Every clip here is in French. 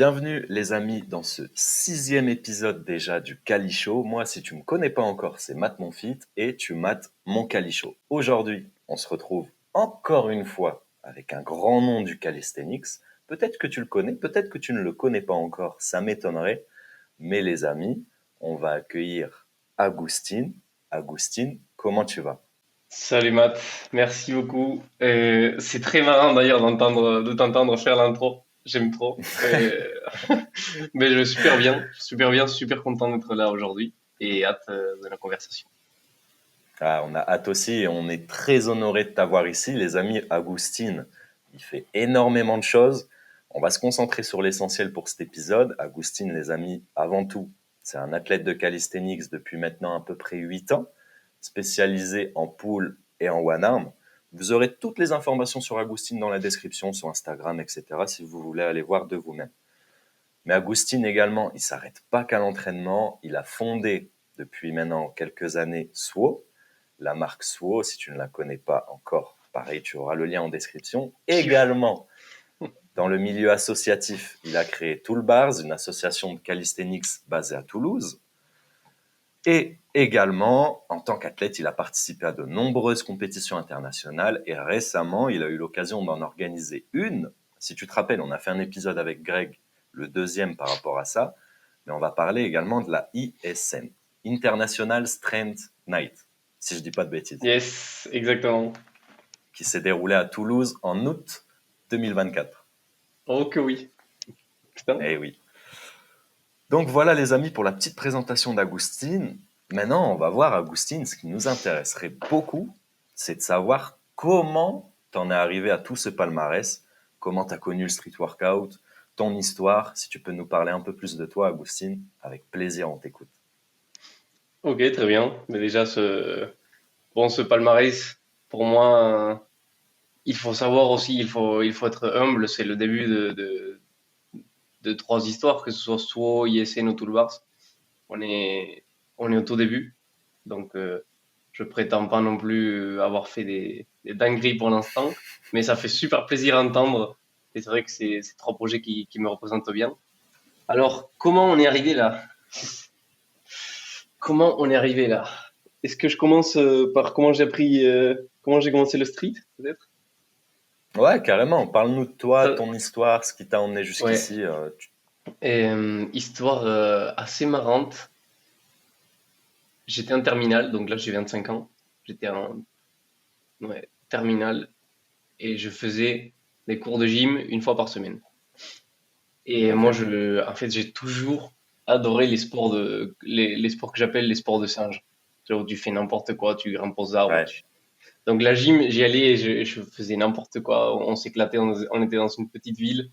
Bienvenue les amis dans ce 6e épisode déjà du Cali Show. Moi, si tu me connais pas encore, c'est Matt Monfit et tu mates mon Cali Show. Aujourd'hui, on se retrouve encore une fois avec un grand nom du calisthenics. Peut-être que tu le connais, peut-être que tu ne le connais pas encore, ça m'étonnerait. Mais les amis, on va accueillir Agustin. Agustin, comment tu vas? Salut Matt, merci beaucoup. C'est très marrant d'ailleurs de t'entendre faire l'intro. J'aime trop. Mais je vais super bien, super content d'être là aujourd'hui et hâte de la conversation. Ah, on a hâte aussi et on est très honoré de t'avoir ici. Les amis, Agustin, il fait énormément de choses. On va se concentrer sur l'essentiel pour cet épisode. Agustin, les amis, avant tout, c'est un athlète de calisthenics depuis maintenant à peu près 8 ans, spécialisé en pull et en one arm. Vous aurez toutes les informations sur Agustin dans la description, sur Instagram, etc., si vous voulez aller voir de vous-même. Mais Agustin également, il s'arrête pas qu'à l'entraînement. Il a fondé depuis maintenant quelques années SWO, la marque SWO. Si tu ne la connais pas encore, pareil, tu auras le lien en description. Kiff. Également, dans le milieu associatif, il a créé Toolbars, une association de calisthenics basée à Toulouse. Et également, en tant qu'athlète, il a participé à de nombreuses compétitions internationales et récemment, il a eu l'occasion d'en organiser une. Si tu te rappelles, on a fait un épisode avec Greg, le deuxième par rapport à ça, mais on va parler également de la ISN, International Strength Night, si je dis pas de bêtises, Yes, exactement. qui s'est déroulée à Toulouse en août 2024. Oh que oui. Putain. Eh oui. Donc voilà les amis pour la petite présentation d'Agustin. Maintenant, on va voir Agustin, ce qui nous intéresserait beaucoup, c'est de savoir comment t'en es arrivé à tout ce palmarès, comment t'as connu le street workout, ton histoire. Si tu peux nous parler un peu plus de toi, Agustin, avec plaisir, on t'écoute. Ok, très bien. Mais déjà, ce palmarès, pour moi, il faut savoir aussi, il faut être humble. C'est le début de trois histoires, que ce soit SWO, ISN ou Toolbars. On est, on est au tout début. Donc, je prétends pas non plus avoir fait des dingueries pour l'instant, mais ça fait super plaisir à entendre. Et c'est vrai que c'est trois projets qui me représentent bien. Alors, comment on est arrivé là? Comment on est arrivé là? Est-ce que je commence par comment j'ai commencé le street, peut-être? Ouais, carrément. Parle-nous de toi, Ça- ton histoire, ce qui t'a emmené Ouais. jusqu'ici. Histoire assez marrante. J'étais en terminale, donc là j'ai 25 ans. J'étais en terminale et je faisais des cours de gym une fois par semaine. Et moi, Ok. en fait, j'ai toujours adoré les sports que j'appelle les sports de singe. Genre, tu fais n'importe quoi, tu grimpes aux arbres. Ouais. Donc, la gym, j'y allais et je faisais n'importe quoi. On s'éclatait, on était dans une petite ville.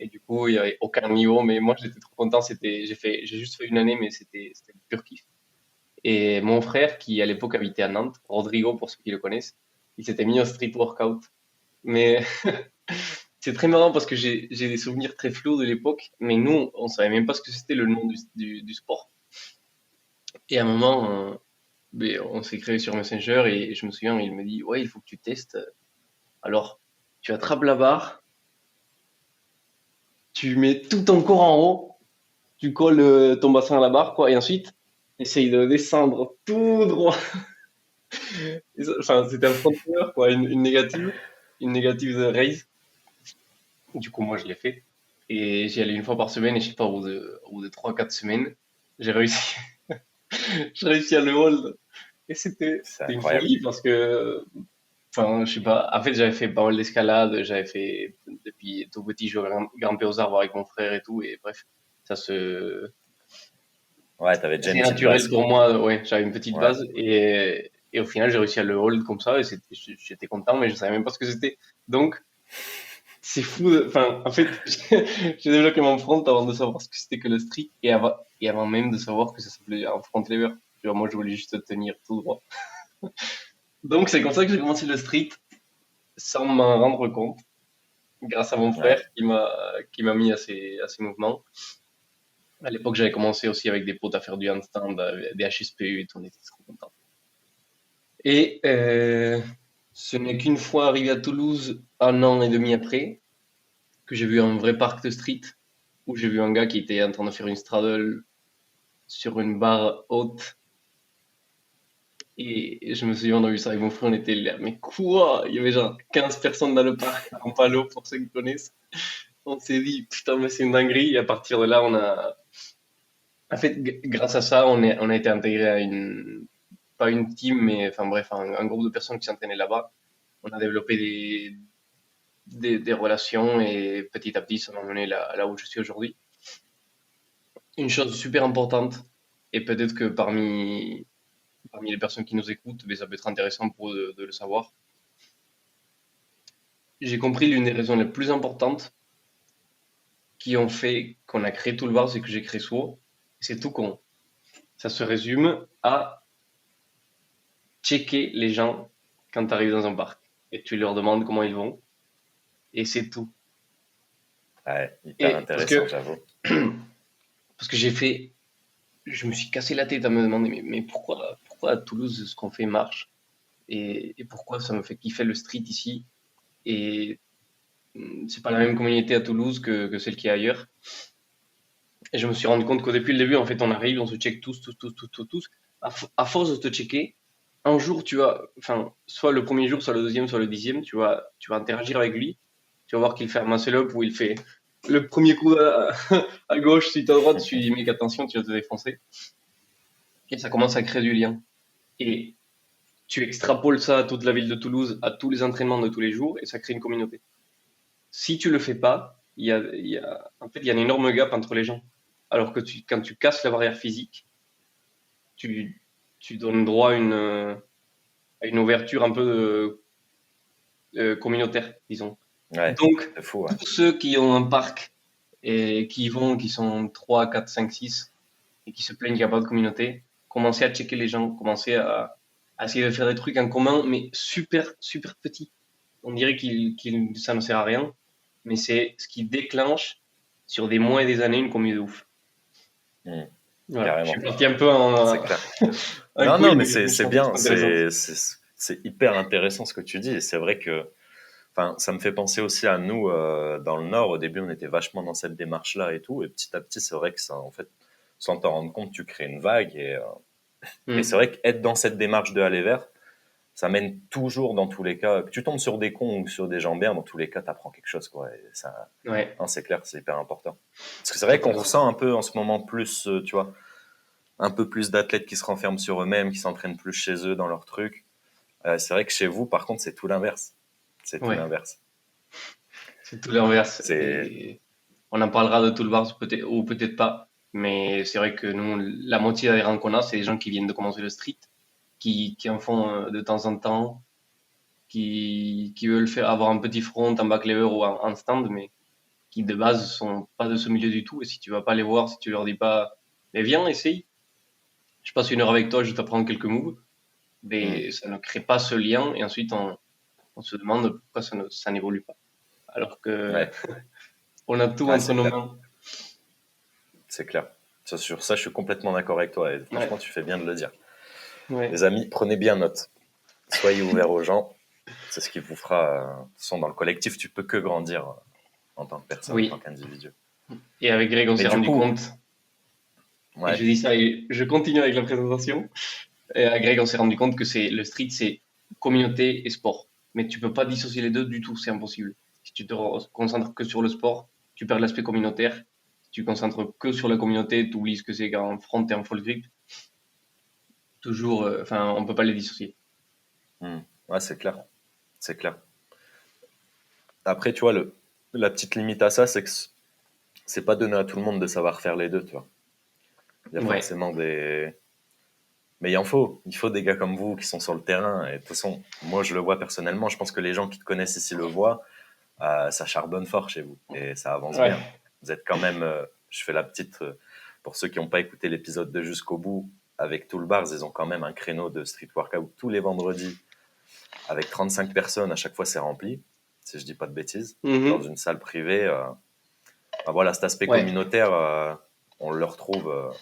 Et du coup, il y avait aucun niveau. Mais moi, j'étais trop content. J'ai juste fait une année, mais c'était du pur kiff. Et mon frère, qui à l'époque habitait à Nantes, Rodrigo, pour ceux qui le connaissent, il s'était mis au street workout. Mais c'est très marrant parce que j'ai des souvenirs très flous de l'époque, mais nous, on savait même pas ce que c'était le nom du sport. Et à un moment, on s'est créé sur Messenger et je me souviens, il me dit, ouais, il faut que tu testes. Alors, tu attrapes la barre, tu mets tout ton corps en haut, tu colles ton bassin à la barre, quoi, et ensuite, essaye de descendre tout droit. Enfin, c'était un fronteur, quoi, une négative de raise. Du coup, moi, je l'ai fait. Et j'y allais une fois par semaine et je sais pas, au bout de 3-4 semaines, j'ai réussi, j'ai réussi à le hold. Et C'est c'était une incroyable. folie parce que, enfin, je sais pas, en fait, j'avais fait pas mal d'escalade, j'avais fait, depuis tout petit, je grimpais aux arbres avec mon frère et tout, et bref, ça se, Ouais, t'avais déjà une c'est petite naturel base, pour quoi. moi, ouais, j'avais une petite Ouais. base et au final, j'ai réussi à le hold comme ça et j'étais content, mais je savais même pas ce que c'était. Donc, c'est fou. Enfin, en fait, j'ai développé mon front avant de savoir ce que c'était que le street et avant même de savoir que ça s'appelait un front lever. Tu vois, moi, je voulais juste tenir tout droit. Donc, c'est comme ça que j'ai commencé le street sans m'en rendre compte, grâce à mon frère Ouais. qui m'a mis à ces mouvements. À l'époque, j'avais commencé aussi avec des potes à faire du handstand, des HSPU et tout, on était trop contents. Et ce n'est qu'une fois arrivé à Toulouse, un an et demi après, que j'ai vu un vrai parc de street où j'ai vu un gars qui était en train de faire une straddle sur une barre haute. Et je me souviens, on a vu ça avec mon frère, on était là, mais quoi? Il y avait genre 15 personnes dans le parc, en palo, pour ceux qui connaissent. On s'est dit, putain, mais c'est une dinguerie. Et à partir de là, en fait, grâce à ça, on a été intégré à pas une team, mais enfin bref, un groupe de personnes qui s'entraînaient là-bas. On a développé des relations et petit à petit, ça m'a mené là où je suis aujourd'hui. Une chose super importante, et peut-être que parmi les personnes qui nous écoutent, mais ça peut être intéressant pour eux de le savoir. J'ai compris l'une des raisons les plus importantes qui ont fait qu'on a créé Toolbars et que j'ai créé Suo. C'est tout con. Ça se résume à checker les gens quand tu arrives dans un parc et tu leur demandes comment ils vont et c'est tout. Ouais, hyper Et intéressant, j'avoue. parce que je me suis cassé la tête à me demander mais pourquoi à Toulouse ce qu'on fait marche et pourquoi ça me fait kiffer le street ici et c'est pas la même communauté à Toulouse que celle qui est ailleurs. Et je me suis rendu compte qu'au depuis le début, en fait, on arrive, on se check tous. À force de te checker, un jour, tu vas, enfin, soit le premier jour, soit le deuxième, soit le dixième, tu vas interagir avec lui. Tu vas voir qu'il fait un muscle up où il fait le premier coup à gauche, suite à droite, tu lui dis, mec, attention, tu vas te défoncer. Et ça commence à créer du lien. Et tu extrapoles ça à toute la ville de Toulouse, à tous les entraînements de tous les jours, et ça crée une communauté. Si tu le fais pas, en fait, il y a un énorme gap entre les gens. Alors que quand tu casses la barrière physique, tu, tu donnes droit à une ouverture un peu communautaire, disons. Ouais, Donc, c'est fou, ouais. pour ceux qui ont un parc et qui y vont, qui sont 3, 4, 5, 6 et qui se plaignent qu'il n'y a pas de communauté, commencez à checker les gens, commencez à essayer de faire des trucs en commun, mais super, super petits. On dirait ça ne sert à rien, mais c'est ce qui déclenche sur des mois et des années une communauté de ouf. Mm, Voilà, je carrément, suis parti un peu en c'est clair. un Non, non, couille, mais mais je c'est pense que bien, c'est intéressant. c'est hyper intéressant ce que tu dis. Et c'est vrai que, enfin, ça me fait penser aussi à nous dans le Nord. Au début, on était vachement dans cette démarche-là et tout. Et petit à petit, c'est vrai que ça, en fait, sans t'en rendre compte, tu crées une vague. Et c'est Mm. vrai qu'être dans cette démarche de aller vers, ça mène toujours dans tous les cas. Que tu tombes sur des cons ou sur des gens bien, dans tous les cas, tu apprends quelque chose, quoi. Et ça, Ouais, hein, c'est clair, c'est hyper important. Parce que c'est vrai qu'on totalement. ressent un peu en ce moment plus, tu vois, un peu plus d'athlètes qui se renferment sur eux-mêmes, qui s'entraînent plus chez eux dans leur truc. C'est vrai que chez vous, par contre, c'est tout l'inverse. C'est tout Ouais, l'inverse. c'est tout l'inverse. C'est Et on en parlera de Toolbars peut-être ou peut-être pas. Mais c'est vrai que nous, la moitié des rangs qu'on a, c'est des gens qui viennent de commencer le street, qui en font de temps en temps, qui veulent faire avoir un petit front en back lever ou en stand, mais qui de base sont pas de ce milieu du tout. Et si tu vas pas les voir, si tu leur dis pas, mais viens, essaye, je passe une heure avec toi, je t'apprends quelques moves, hmm, mais ça ne crée pas ce lien. Et ensuite, on se demande pourquoi ça n'évolue pas. Alors que ouais, on a tout ouais, entre c'est nos clair, mains. c'est clair. Sur ça, je suis complètement d'accord avec toi. Et Ouais, franchement, tu fais bien de le dire. ouais. Les amis, prenez bien note. Soyez ouverts aux gens. C'est ce qui vous fera. De toute façon, dans le collectif, tu peux que grandir en tant que personne, en tant Oui. qu'individu. Et avec Greg, on Mais s'est du rendu coup, compte, et ouais, je dis ça et je continue avec la présentation. Et avec Greg, on s'est rendu compte que le street, c'est communauté et sport. Mais tu peux pas dissocier les deux du tout, c'est impossible. Si tu te concentres que sur le sport, tu perds l'aspect communautaire. Si tu te concentres que sur la communauté, tu oublies ce que c'est qu'un front et un full grip. Toujours, enfin, on peut pas les dissocier. hmm, ouais, c'est clair, c'est clair. Après, tu vois, la petite limite à ça, c'est que c'est pas donné à tout le monde de savoir faire les deux, tu vois. Il y a Ouais, forcément des. Mais il faut des gars comme vous qui sont sur le terrain. Et de toute façon, moi, je le vois personnellement. Je pense que les gens qui te connaissent ici le voient. Ça charbonne fort chez vous et ça avance bien. ouais, Vous êtes quand même. Je fais la petite. Pour ceux qui n'ont pas écouté l'épisode de jusqu'au bout, avec Toolbars, ils ont quand même un créneau de street workout tous les vendredis avec 35 personnes. À chaque fois, c'est rempli, si je dis pas de bêtises, dans mhm, une salle privée. Enfin, voilà, cet aspect ouais, communautaire, on le retrouve.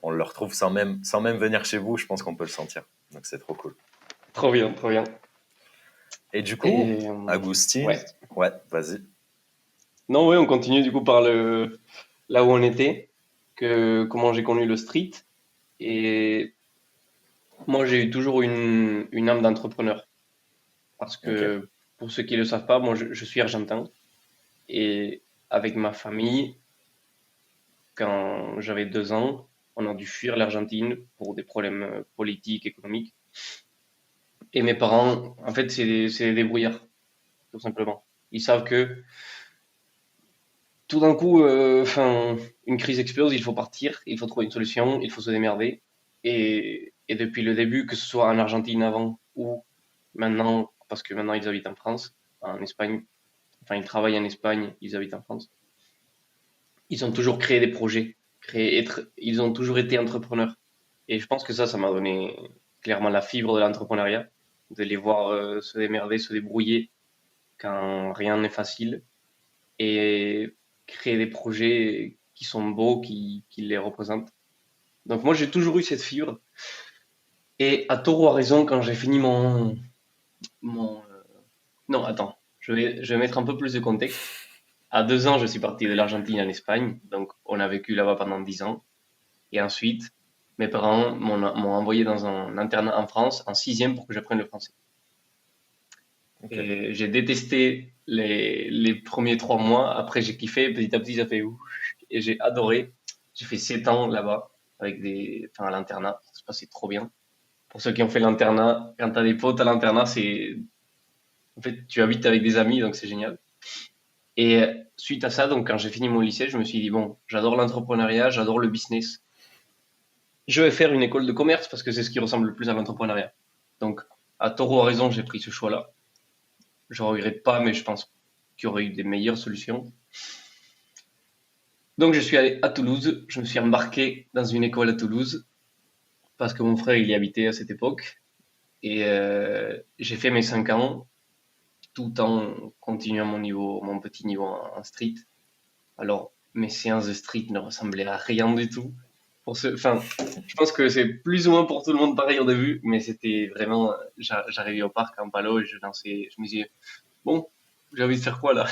On le retrouve sans même venir chez vous, je pense qu'on peut le sentir. Donc c'est trop cool. trop bien, trop bien. Et du coup, Et Agustin, ouais. ouais, vas-y. Non, ouais, on continue du coup par là où on était, comment j'ai connu le street. Et moi, j'ai eu toujours une âme d'entrepreneur. Parce Ok, que pour ceux qui ne le savent pas, moi, je suis argentin. Et avec ma famille, quand j'avais 2 ans, on a dû fuir l'Argentine pour des problèmes politiques, économiques. Et mes parents, en fait, c'est des débrouillards, tout simplement. Ils savent que tout d'un coup, une crise explose, il faut partir, il faut trouver une solution, il faut se démerder. Et depuis le début, que ce soit en Argentine avant ou maintenant, parce que maintenant ils habitent en France, en Espagne, enfin ils travaillent en Espagne, ils habitent en France, ils ont toujours créé des projets, ils ont toujours été entrepreneurs. Et je pense que ça m'a donné clairement la fibre de l'entrepreneuriat, de les voir se démerder, se débrouiller quand rien n'est facile et créer des projets qui sont beaux, qui les représentent. Donc moi j'ai toujours eu cette fibre. Et à tort ou à raison, quand j'ai fini Non, attends, je vais mettre un peu plus de contexte. À 2 ans, je suis parti de l'Argentine en Espagne, donc on a vécu là-bas pendant 10 ans. Et ensuite, mes parents m'ont envoyé dans un internat en France, en sixième, pour que j'apprenne le français. ok. Et j'ai détesté les premiers 3 mois. Après, j'ai kiffé. Petit à petit, ça fait ouf. Et j'ai adoré. J'ai fait 7 ans là-bas, à l'internat. Ça se passait trop bien. Pour ceux qui ont fait l'internat, quand t'as des potes à l'internat, en fait, tu habites avec des amis, donc c'est génial. Et suite à ça, donc quand j'ai fini mon lycée, je me suis dit, bon, j'adore l'entrepreneuriat, j'adore le business. Je vais faire une école de commerce parce que c'est ce qui ressemble le plus à l'entrepreneuriat. Donc, à tort ou à raison, j'ai pris ce choix-là. Je regrette pas, mais je pense qu'il y aurait eu des meilleures solutions. Donc, je suis allé à Toulouse. Je me suis embarqué dans une école à Toulouse parce que mon frère il y habitait à cette époque. Et j'ai fait mes 5 ans tout en continuant mon petit niveau en street. Alors, mes séances de street ne ressemblaient à rien du tout. Je pense que c'est plus ou moins pour tout le monde pareil au début, mais c'était vraiment, j'arrivais au parc en palo et je dansais, je me disais, bon, j'ai envie de faire quoi là?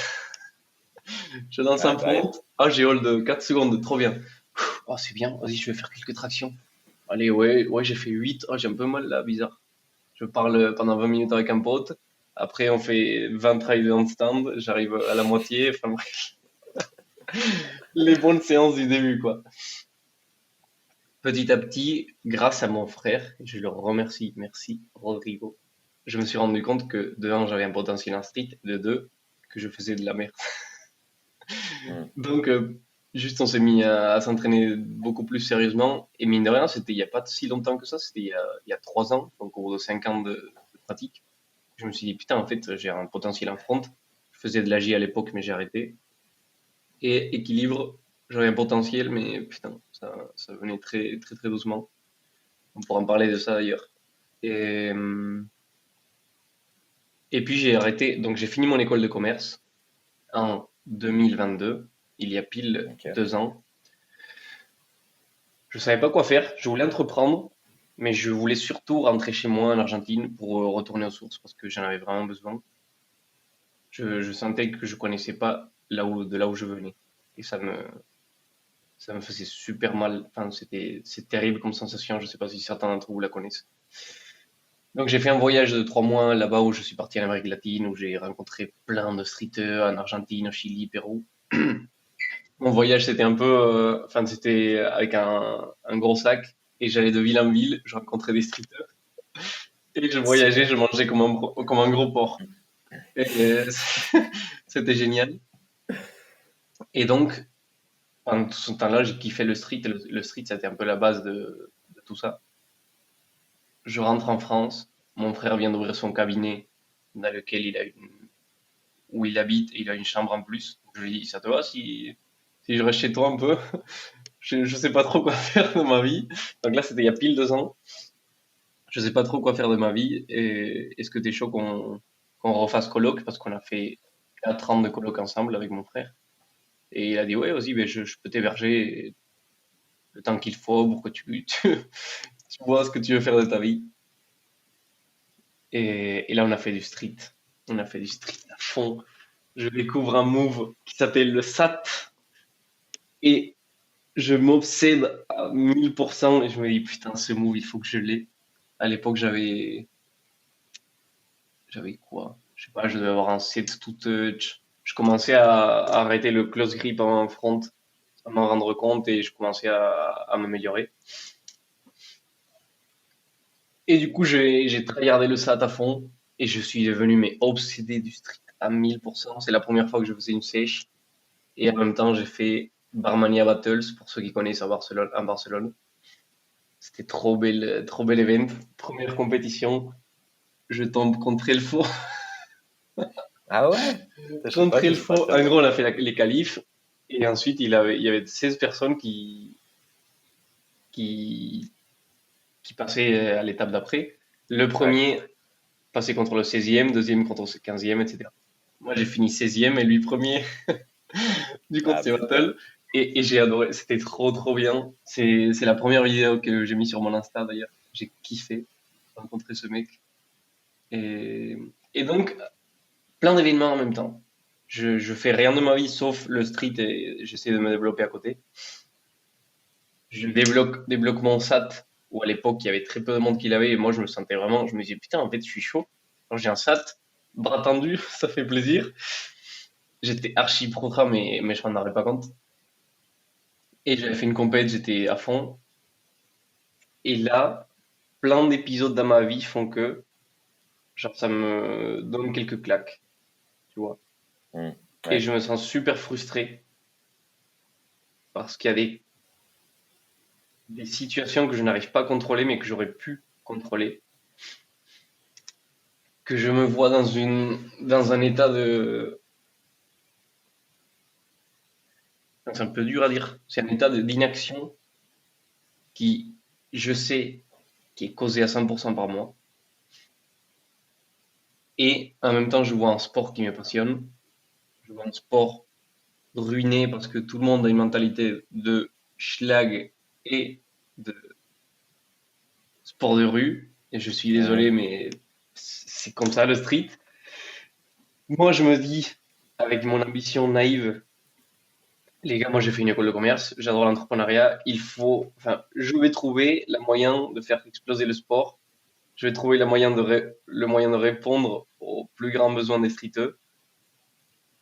Je danse Ouais, un bah, front, ah, j'ai hold 4 secondes, trop bien. Oh, c'est bien, vas-y, je vais faire quelques tractions. Allez, ouais, ouais, j'ai fait 8, oh, j'ai un peu mal là, bizarre. Je parle pendant 20 minutes avec un pote, après on fait 20 trails de handstand, j'arrive à la moitié, enfin bref, les bonnes séances du début quoi. Petit à petit, grâce à mon frère, je le remercie, merci Rodrigo, je me suis rendu compte que de un, j'avais un potentiel en street, de deux, que je faisais de la merde. hmm, Donc, juste, on s'est mis à s'entraîner beaucoup plus sérieusement. Et mine de rien, c'était il n'y a pas si longtemps que ça, c'était il y a 3 ans, donc au bout de 5 ans de pratique. Je me suis dit, putain, en fait, j'ai un potentiel en front. Je faisais de l'AJ à l'époque, mais j'ai arrêté. Et équilibre, j'avais un potentiel, mais putain, ça venait très, très, très doucement. On pourra en parler de ça d'ailleurs. Et, et puis j'ai arrêté, donc j'ai fini mon école de commerce en 2022, il y a pile ok. 2 ans. Je savais pas quoi faire, je voulais entreprendre, mais je voulais surtout rentrer chez moi en Argentine pour retourner aux sources parce que j'en avais vraiment besoin. Je sentais que je connaissais pas de là où je venais. Et ça me faisait super mal. Enfin, c'est terrible comme sensation. Je sais pas si certains d'entre vous la connaissent. Donc j'ai fait un voyage de 3 mois là-bas où je suis parti en Amérique latine, où j'ai rencontré plein de streeters en Argentine, au Chili, Pérou. Mon voyage, c'était un peu, c'était avec un gros sac et j'allais de ville en ville, je rencontrais des streeters et je voyageais, Stylé. je mangeais comme un gros porc. Et c'était génial. Et donc, pendant tout ce temps-là, j'ai kiffé le street. Le street, c'était un peu la base de tout ça. Je rentre en France. Mon frère vient d'ouvrir son cabinet dans lequel où il habite et il a une chambre en plus. Je lui dis, ça te va si je reste chez toi un peu? Je sais pas trop quoi faire de ma vie. Donc là, c'était il y a pile 2 ans. Je sais pas trop quoi faire de ma vie. Et est-ce que t'es chaud qu'on refasse coloc? Parce qu'on a fait 4 ans de coloc ensemble avec mon frère. Et il a dit, ouais, vas-y, ben, je peux t'héberger le temps qu'il faut pour que tu vois ce que tu veux faire de ta vie. Et là, on a fait du street. On a fait du street à fond. je découvre un move qui s'appelle le SAT et je m'obsède à 1000% et je me dis putain, ce move, il faut que je l'ai. À l'époque, j'avais quoi? Je sais pas, je devais avoir un set to touch. Je commençais à arrêter le close grip en front, à m'en rendre compte et je commençais à m'améliorer. Et du coup, j'ai tryhardé le SAT à fond et je suis devenu mais obsédé du street à 1000%. C'est la première fois que je faisais une sèche et en même temps, j'ai fait Barmania Battles pour ceux qui connaissent à Barcelone. C'était trop bel event. Première compétition, je tombe contre Elfo. Ah ouais? Putain, je sais pas, Contre je sais pas Elfo, ça. en gros, on a fait les qualifs et ensuite il y avait 16 personnes qui, qui passaient à l'étape d'après. Le Ouais. premier passait contre le 16e, deuxième contre le 15e, etc. Moi, j'ai fini 16e et lui premier du coup, Ah c'est putain. battle. Et j'ai adoré, c'était trop bien. C'est la première vidéo que j'ai mis sur mon Insta d'ailleurs. J'ai kiffé rencontrer ce mec. Et, et donc, plein d'événements en même temps. Je fais rien de ma vie sauf le street et j'essaie de me développer à côté. Je débloque mon SAT où à l'époque il y avait très peu de monde qui l'avait et moi je me sentais vraiment, je me disais putain en fait je suis chaud. Quand j'ai un SAT, bras tendu, ça fait plaisir. J'étais archi pro mais je m'en rendais pas compte. Et j'avais fait une compète, j'étais à fond. Et là, plein d'épisodes dans ma vie font que, genre, ça me donne quelques claques, tu vois. Hmm. Et Ouais. je me sens super frustré parce qu'il y a des situations que je n'arrive pas à contrôler, mais que j'aurais pu contrôler. Que je me vois dans un état de, c'est un peu dur à dire, c'est un état d'inaction qui, je sais, qui est causé à 100% par moi. Et en même temps, je vois un sport qui me passionne. Je vois un sport ruiné parce que tout le monde a une mentalité de schlag et de sport de rue. Et je suis Hmm. désolé, mais c'est comme ça le street. Moi, je me dis, avec mon ambition naïve, les gars, moi j'ai fait une école de commerce, j'adore l'entrepreneuriat, enfin, je vais trouver le moyen de faire exploser le sport. Je vais trouver le moyen de répondre aux plus grands besoins des streeteux.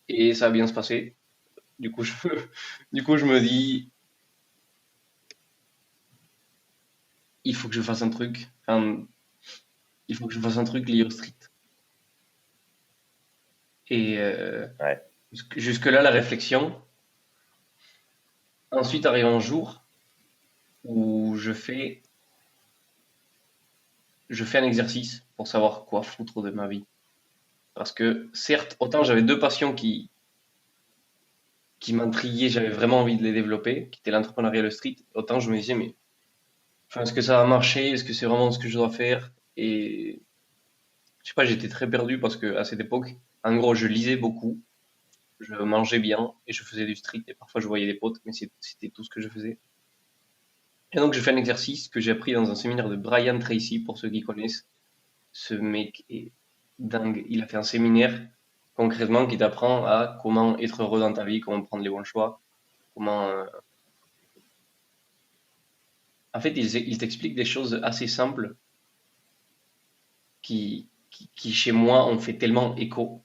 Et ça va bien se passer. Du coup, du coup, je me dis, il faut que je fasse un truc. Enfin, il faut que je fasse un truc lié au street. Et Ouais. jusque-là, la réflexion. Ensuite arrive un jour où je fais un exercice pour savoir quoi foutre de ma vie. Parce que certes, autant j'avais deux passions qui m'intriguaient, j'avais vraiment envie de les développer, qui étaient l'entrepreneuriat et le street, autant je me disais, mais enfin, est-ce que ça va marcher? Est-ce que c'est vraiment ce que je dois faire? Et je sais pas, j'étais très perdu parce que à cette époque, en gros, je lisais beaucoup, je mangeais bien et je faisais du street et parfois je voyais des potes, mais c'était tout ce que je faisais. Et donc, je fais un exercice que j'ai appris dans un séminaire de Brian Tracy, pour ceux qui connaissent. Ce mec est dingue. Il a fait un séminaire, concrètement, qui t'apprend à comment être heureux dans ta vie, comment prendre les bons choix, comment... En fait, il t'explique des choses assez simples qui, chez moi, ont fait tellement écho.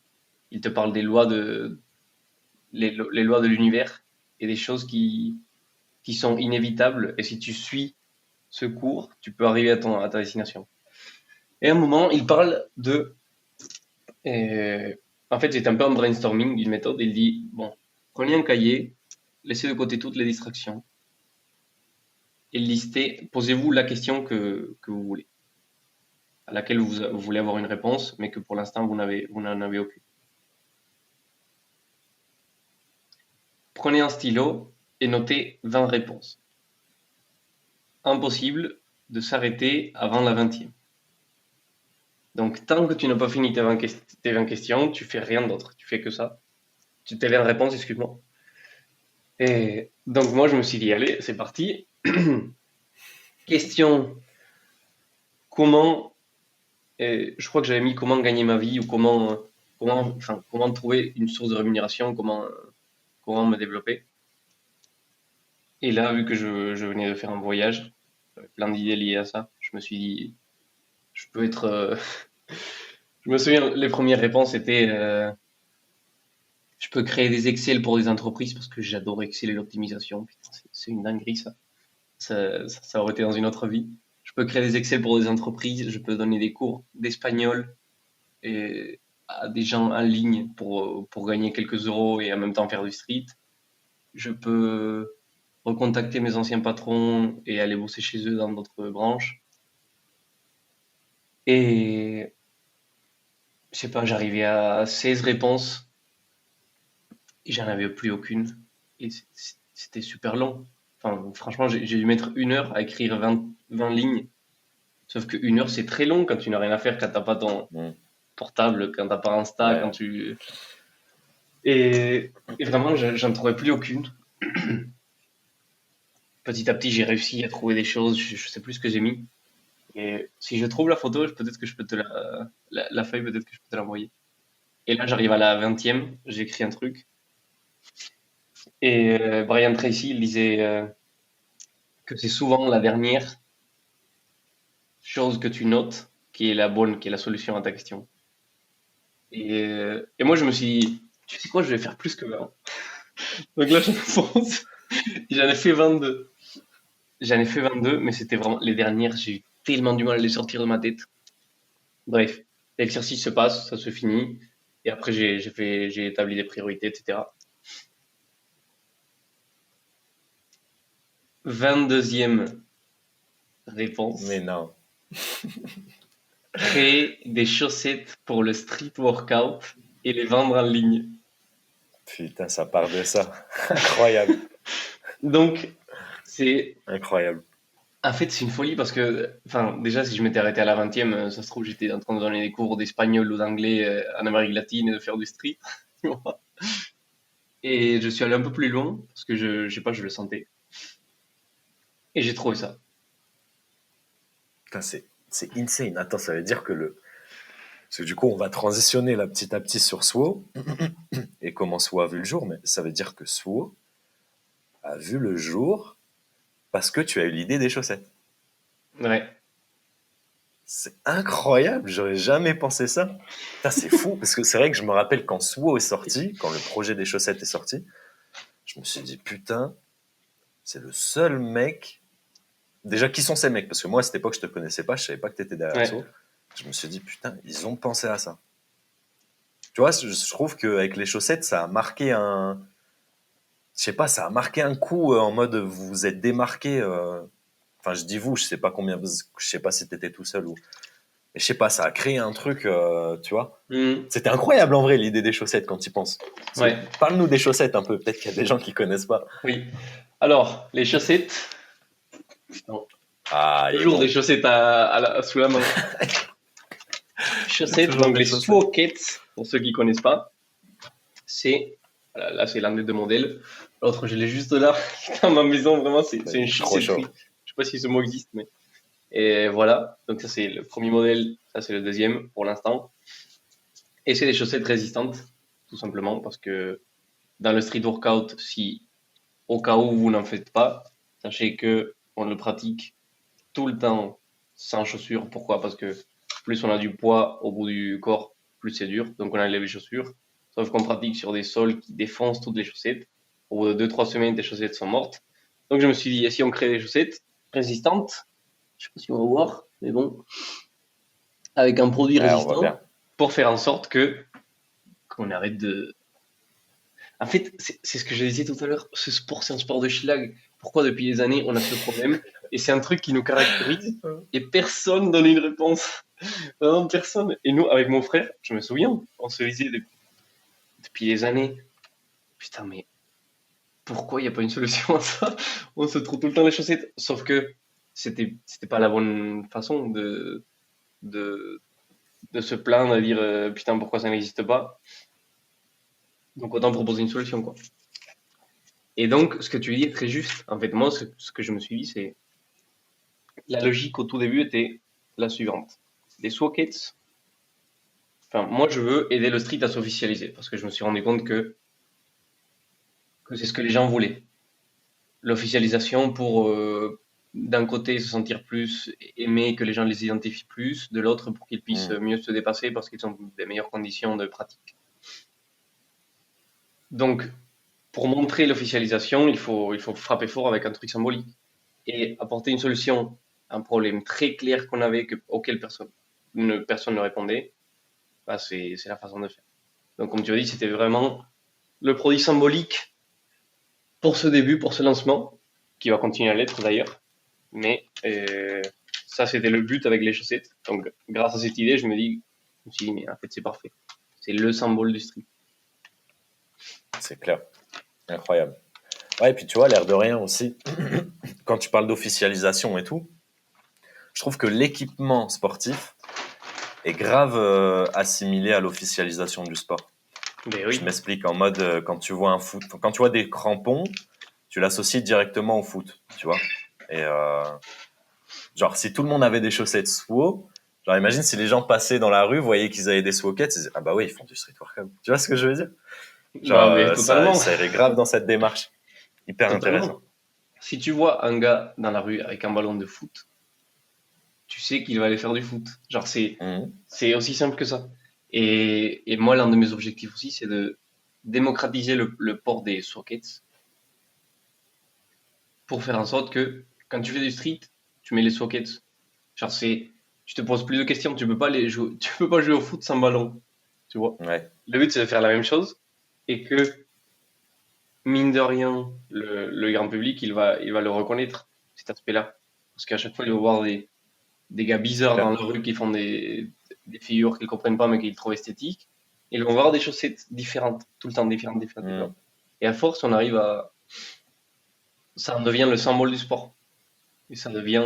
Il te parle des les lois de l'univers et des choses qui sont inévitables. Et si tu suis ce cours, tu peux arriver à ta destination. Et à un moment, il parle de en fait, c'est un peu un brainstorming d'une méthode. Il dit, bon, prenez un cahier, laissez de côté toutes les distractions et listez, posez-vous la question que vous voulez, à laquelle vous voulez avoir une réponse, mais que pour l'instant, vous n'en avez aucune. Prenez un stylo et notez 20 réponses. Impossible de s'arrêter avant la 20e. Donc, tant que tu n'as pas fini tes 20 questions, tu fais rien d'autre. Tu fais que ça. Tes 20 réponses, excuse-moi. Et donc, moi, je me suis dit, allez, c'est parti. Question, comment, je crois que j'avais mis comment gagner ma vie ou comment, comment trouver une source de rémunération, comment me développer. Et là, vu que je venais de faire un voyage, j'avais plein d'idées liées à ça, je me suis dit, je peux être. Je me souviens, les premières réponses étaient je peux créer des Excel pour des entreprises parce que j'adore Excel et l'optimisation. Putain, c'est une dinguerie ça. Ça aurait été dans une autre vie. Je peux créer des Excel pour des entreprises, je peux donner des cours d'espagnol et à des gens en ligne pour gagner quelques euros et en même temps faire du street. Je peux recontacter mes anciens patrons et aller bosser chez eux dans d'autres branches. Et je sais pas, j'arrivais à 16 réponses et j'en avais plus aucune. Et c'était super long. Enfin, franchement, j'ai dû mettre 1 heure à écrire 20 lignes. Sauf que 1 heure, c'est très long quand tu n'as rien à faire, quand t'as pas ton Mm. portable, quand t'as pas Insta, quand Ouais. tu... Et vraiment, j'en trouvais plus aucune. Petit à petit, j'ai réussi à trouver des choses, je sais plus ce que j'ai mis. Et si je trouve la photo, peut-être que je peux te la feuille, peut-être que je peux te l'envoyer. Et là, j'arrive à la 20e, j'écris un truc. Et Brian Tracy, il disait que c'est souvent la dernière chose que tu notes qui est la bonne, qui est la solution à ta question. Et moi, je me suis dit, tu sais quoi, je vais faire plus que 20. Donc là, je pense, j'en ai fait 22. J'en ai fait 22, mais c'était vraiment les dernières, j'ai eu tellement du mal à les sortir de ma tête. Bref, l'exercice se passe, ça se finit. Et après, j'ai établi des priorités, etc. 22e Mais réponse. non. Créer des chaussettes pour le street workout et les vendre en ligne. Putain, ça part de ça. Incroyable. Donc, c'est Incroyable. en fait, c'est une folie parce que, enfin, déjà, si je m'étais arrêté à la 20e, ça se trouve, j'étais en train de donner des cours d'espagnol ou d'anglais en Amérique latine et de faire du street. Tu vois. Et je suis allé un peu plus loin parce que je sais pas, je le sentais. Et j'ai trouvé ça. Putain, c'est insane. Attends, ça veut dire que parce que du coup, on va transitionner là petit à petit sur Swo et comment Swo a vu le jour, mais ça veut dire que Swo a vu le jour parce que tu as eu l'idée des chaussettes. Ouais. C'est incroyable, j'aurais jamais pensé ça. Putain, c'est fou, parce que c'est vrai que je me rappelle quand Swo est sorti, quand le projet des chaussettes est sorti, je me suis dit, putain, c'est le seul mec. Déjà, qui sont ces mecs? Parce que moi, à cette époque, je te connaissais pas, je savais pas que tu étais derrière Ouais. Swo. Je me suis dit, putain, ils ont pensé à ça. Tu vois, je trouve qu'avec les chaussettes, ça a marqué un. Je sais pas, ça a marqué un coup en mode vous vous êtes démarqué. Enfin, je dis vous, je sais pas combien, je sais pas si t'étais tout seul ou. Mais je sais pas, ça a créé un truc, tu vois. Mhm. C'était incroyable en vrai l'idée des chaussettes quand tu y penses. Ouais. Parle-nous des chaussettes un peu, peut-être qu'il y a des gens qui connaissent pas. Oui. Alors, les chaussettes. Non. Ah, il est Toujours des bon. chaussettes sous la main. J'ai Chaussettes, toujours donc des les chaussettes. Swockets, pour ceux qui connaissent pas, c'est. Voilà, là, c'est l'un des deux modèles. L'autre, je l'ai juste là, dans ma maison, vraiment, c'est une Trop chaud. chaussetterie. Je sais pas si ce mot existe, mais. Et voilà, donc ça, c'est le premier modèle, ça, c'est le deuxième pour l'instant. Et c'est des chaussettes résistantes, tout simplement, parce que dans le street workout, si au cas où vous n'en faites pas, sachez que on le pratique tout le temps sans chaussures. Pourquoi? Parce que plus on a du poids au bout du corps, plus c'est dur. Donc on enlève les chaussures. Sauf qu'on pratique sur des sols qui défoncent toutes les chaussettes. Au bout de 2-3 semaines, les chaussettes sont mortes. Donc je me suis dit, et si on crée des chaussettes résistantes, je sais pas si on va voir, mais bon, avec un produit Ouais, on voit résistant, bien. pour faire en sorte que qu'on arrête de. En fait, c'est ce que je disais tout à l'heure. Ce sport, c'est un sport de schlag. Pourquoi depuis des années on a ce problème? Et c'est un truc qui nous caractérise et personne donne une réponse. Vraiment personne. Et nous, avec mon frère, je me souviens, on se disait depuis des années, putain, mais pourquoi il n'y a pas une solution à ça? On se trouve tout le temps les chaussettes. Sauf que c'était pas la bonne façon de, de se plaindre et dire putain, pourquoi ça n'existe pas? Donc autant proposer une solution, quoi. Et donc, ce que tu dis est très juste. En fait, moi, ce que je me suis dit, c'est la logique au tout début était la suivante. Les sockets, Enfin, moi, je veux aider le street à s'officialiser parce que je me suis rendu compte que c'est ce que les gens voulaient. L'officialisation pour, d'un côté, se sentir plus aimé, que les gens les identifient plus, de l'autre, pour qu'ils puissent Mm. mieux se dépasser parce qu'ils ont des meilleures conditions de pratique. Donc, pour montrer l'officialisation, il faut frapper fort avec un truc symbolique et apporter une solution à un problème très clair qu'on avait, auquel personne ne répondait. Bah, c'est la façon de faire. Donc, comme tu as dit, c'était vraiment le produit symbolique pour ce début, pour ce lancement, qui va continuer à l'être d'ailleurs. Mais ça, c'était le but avec les chaussettes. Donc, grâce à cette idée, je me suis dit, mais en fait, c'est parfait. C'est le symbole du street. C'est clair. Incroyable. Ouais, et puis tu vois, l'air de rien aussi, quand tu parles d'officialisation et tout, je trouve que l'équipement sportif est grave assimilé à l'officialisation du sport. Mais Je oui, m'explique en mode, quand tu vois un foot, quand tu vois des crampons, tu l'associes directement au foot, tu vois. Et genre, si tout le monde avait des chaussettes SWO, genre, imagine si les gens passaient dans la rue, voyaient qu'ils avaient des SWOkets, ils disaient, ah bah oui, ils font du street workout. Tu vois ce que je veux dire? Genre, bah, mais totalement. ça irait grave dans cette démarche. Hyper intéressant. Totalement. Si tu vois un gars dans la rue avec un ballon de foot, tu sais qu'il va aller faire du foot. Genre, Mhm. c'est aussi simple que ça. Et moi, l'un de mes objectifs aussi, c'est de démocratiser le port des sockets pour faire en sorte que quand tu fais du street, tu mets les sockets. Genre, tu te poses plus de questions. Tu peux pas jouer au foot sans ballon. Tu vois. Ouais. Le but, c'est de faire la même chose et que, mine de rien, le grand public, il va le reconnaître, cet aspect-là. Parce qu'à chaque fois, il va voir des gars C'est bizarres dans clair. la rue qui font des figures qu'ils comprennent pas mais qu'ils trouvent esthétiques. Ils vont voir des chaussettes différentes, tout le temps différentes, différentes, Mhm. différentes. Et à force, ça en devient le symbole du sport. Et ça devient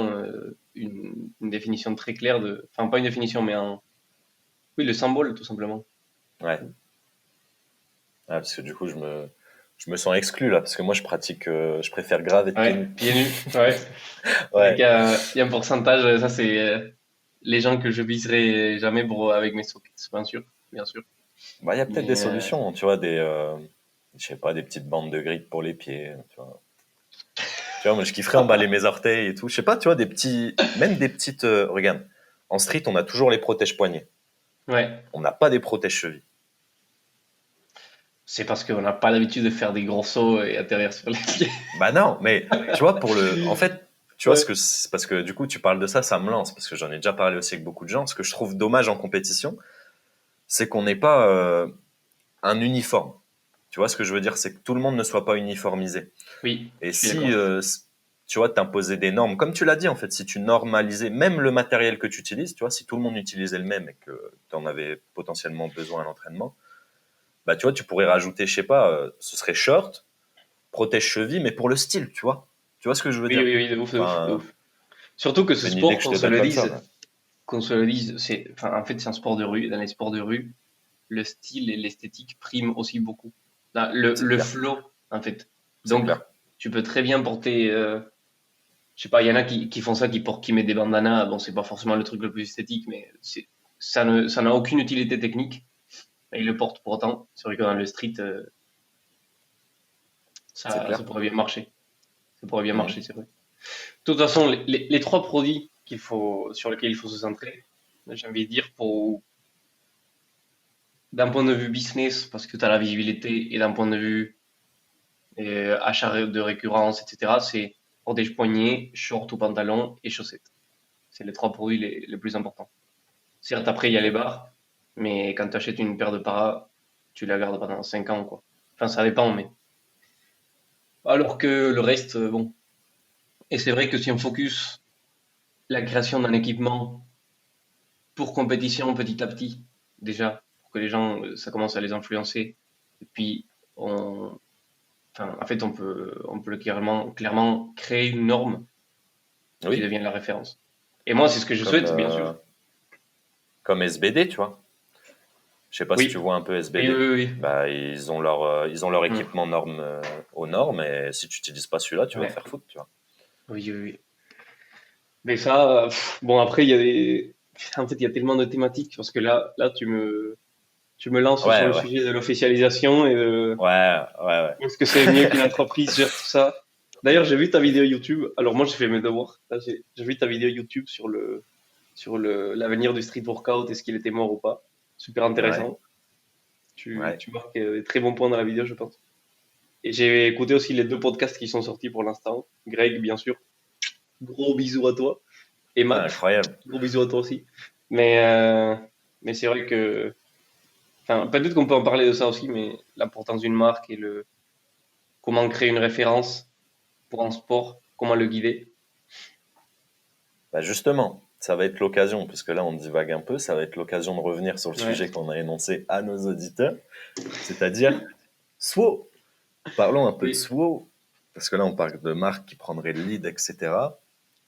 une définition très claire enfin pas une définition, mais oui, le symbole tout simplement. Ouais. Ah, parce que du coup, je me sens exclu là, parce que moi, je préfère grave être pieds Ouais, nus. pieds nus. Ouais. C'est vrai Ouais. qu'il y a un pourcentage. Ça c'est les gens que je viserai jamais avec mes sockets, bien sûr, bien sûr. Bah, il y a peut-être des Mais solutions, tu vois, je sais pas, des petites bandes de grip pour les pieds, tu vois. Tu vois, moi, je kifferais emballer mes orteils et tout. Je sais pas, tu vois, même des petites, regarde, en street, on a toujours les protèges poignets. ouais, On n'a pas des protèges chevilles. c'est parce qu'on n'a pas l'habitude de faire des gros sauts et atterrir sur les pieds. Bah non, mais tu vois, en fait, tu vois, Ouais. parce que du coup, tu parles de ça, ça me lance, parce que j'en ai déjà parlé aussi avec beaucoup de gens. Ce que je trouve dommage en compétition, c'est qu'on n'ait pas un uniforme. Tu vois ce que je veux dire, c'est que tout le monde ne soit pas uniformisé. Oui, Et je suis si, d'accord. tu vois, t'imposais des normes, comme tu l'as dit, en fait, si tu normalisais même le matériel que tu utilises, tu vois, si tout le monde utilisait le même et que tu en avais potentiellement besoin à l'entraînement, bah, tu vois, tu pourrais rajouter, je sais pas, ce serait short, protège cheville, mais pour le style, tu vois. Tu vois ce que je veux Oui, dire? oui, oui, de ouf, de ouf, de Enfin, ouf. Surtout que ce c'est une idée sport, que je te donne comme ça. Mais... enfin, en fait, c'est un sport de rue. Dans les sports de rue, le style et l'esthétique priment aussi beaucoup. Là, C'est le clair, flow, en fait. c'est Donc, clair. tu peux très bien porter, je sais pas, il y en a qui font ça, qui mettent des bandanas. Bon, c'est pas forcément le truc le plus esthétique, mais ça n'a aucune utilité technique. Et ils le portent pour autant. C'est vrai que dans le street, C'est ça clair. pourrait bien marcher. Ça pourrait bien Mhm. marcher, c'est vrai. De toute façon, les trois produits sur lesquels il faut se centrer, j'ai envie de dire, d'un point de vue business, parce que tu as la visibilité, et d'un point de vue achat de récurrence, etc., c'est protège poignet, short ou pantalon et chaussettes. C'est les trois produits les plus importants. Certes, après, il y a les barres, mais quand tu achètes une paire de paras, tu la gardes pendant 5 ans, quoi. Enfin, ça dépend, mais. Alors que le reste, bon. Et c'est vrai que si on focus la création d'un équipement pour compétition petit à petit, déjà, pour que les gens, ça commence à les influencer. Et puis, en fait, on peut clairement créer une norme qui Oui, devient la référence. Et moi, c'est ce que je comme, souhaite, bien sûr. comme SBD, tu vois. Je sais pas si tu Oui, vois un peu oui, SBD. oui, oui. Bah, ils ont leur Hmm. équipement aux normes, et si tu n'utilises pas celui-là, tu vas te Ouais. faire foutre, tu vois. Oui, oui, oui. Mais ça, bon, après, il y a des. En fait, il y a tellement de thématiques parce que là, tu me lances sur Ouais, le ouais, sujet de l'officialisation et de ouais, ouais, est-ce que c'est mieux qu'une entreprise gère tout ça. D'ailleurs, j'ai vu ta vidéo YouTube. Alors moi, j'ai fait mes devoirs. Là, j'ai vu ta vidéo YouTube sur l'avenir du street workout, est-ce qu'il était mort ou pas. Super ouais, ouais, intéressant. Tu, ouais. tu marques des très bons points dans la vidéo, je pense. Et j'ai écouté aussi les 2 podcasts qui sont sortis pour l'instant. Greg, bien sûr. Gros bisous à toi. Et Ah, Matt, incroyable. gros bisous à toi aussi. Mais c'est vrai que, enfin, peut-être qu'on peut en parler de ça aussi, mais l'importance d'une marque et comment créer une référence pour un sport, comment le guider. Bah justement, ça va être l'occasion, puisque là on divague un peu, ça va être l'occasion de revenir sur le Ouais. sujet qu'on a énoncé à nos auditeurs, c'est-à-dire SWO. Parlons un peu de Oui. SWO, parce que là on parle de marques qui prendraient le lead, etc.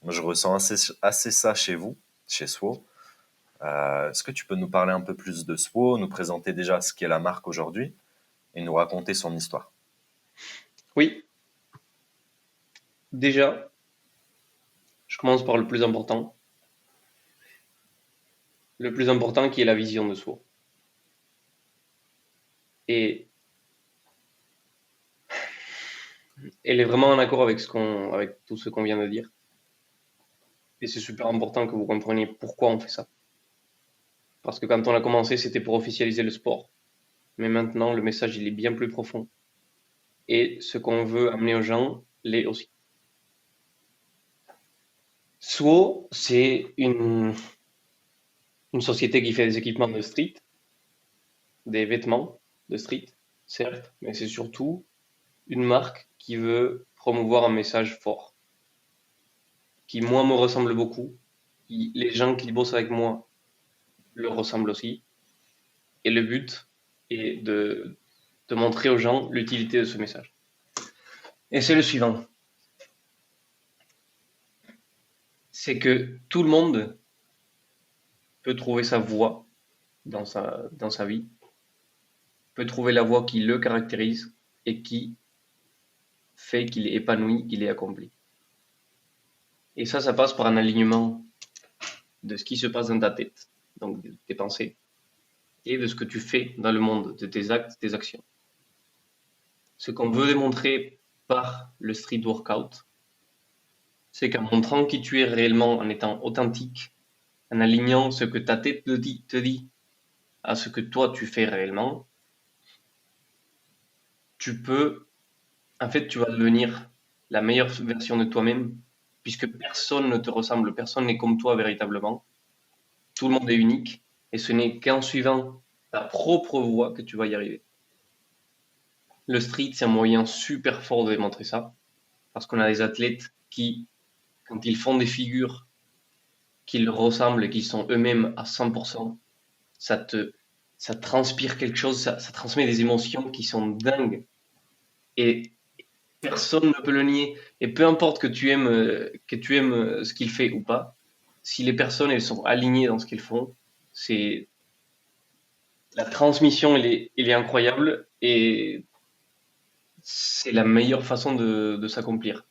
Moi je ressens assez ça chez vous, chez SWO. Est-ce que tu peux nous parler un peu plus de SWO, nous présenter déjà ce qu'est la marque aujourd'hui et nous raconter son histoire? Oui. Déjà, je commence par le plus important. Le plus important qui est la vision de soi. Et elle est vraiment en accord avec tout ce qu'on vient de dire. Et c'est super important que vous compreniez pourquoi on fait ça. Parce que quand on a commencé, c'était pour officialiser le sport. Mais maintenant, le message, il est bien plus profond. Et ce qu'on veut amener aux gens l'est aussi. SWO, c'est une société qui fait des équipements de street, des vêtements de street, certes, mais c'est surtout une marque qui veut promouvoir un message fort, qui moi me ressemble beaucoup, les gens qui bossent avec moi le ressemblent aussi, et le but est de montrer aux gens l'utilité de ce message. Et c'est le suivant, c'est que tout le monde peut trouver sa voie dans sa vie, peut trouver la voie qui le caractérise et qui fait qu'il est épanoui, qu'il est accompli. Et ça passe par un alignement de ce qui se passe dans ta tête, donc de tes pensées, et de ce que tu fais dans le monde, de tes actes, tes actions. Ce qu'on veut démontrer par le street workout, c'est qu'en montrant qui tu es réellement, en étant authentique, en alignant ce que ta tête te dit à ce que toi tu fais réellement, en fait, tu vas devenir la meilleure version de toi-même, puisque personne ne te ressemble, personne n'est comme toi véritablement. Tout le monde est unique, et ce n'est qu'en suivant ta propre voie que tu vas y arriver. Le street, c'est un moyen super fort de démontrer ça, parce qu'on a des athlètes qui, quand ils font des figures qui leur ressemblent et qui sont eux-mêmes à 100%, ça te, ça transpire quelque chose, ça transmet des émotions qui sont dingues. Et personne ne peut le nier. Et peu importe que tu aimes ce qu'il fait ou pas, si les personnes elles sont alignées dans ce qu'ils font, c'est la transmission elle est incroyable et c'est la meilleure façon de s'accomplir.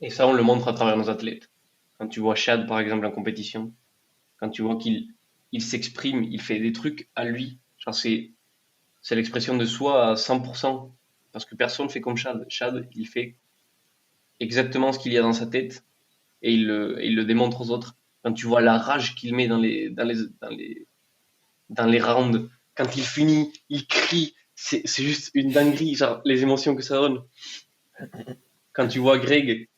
Et ça, on le montre à travers nos athlètes. Quand tu vois Chad, par exemple, en compétition, quand tu vois qu'il s'exprime, il fait des trucs à lui. Genre, c'est l'expression de soi à 100%. Parce que personne fait comme Chad. Chad, il fait exactement ce qu'il y a dans sa tête et il le démontre aux autres. Quand tu vois la rage qu'il met dans les rounds, quand il finit, il crie. C'est juste une dinguerie, genre, les émotions que ça donne. Quand tu vois Greg,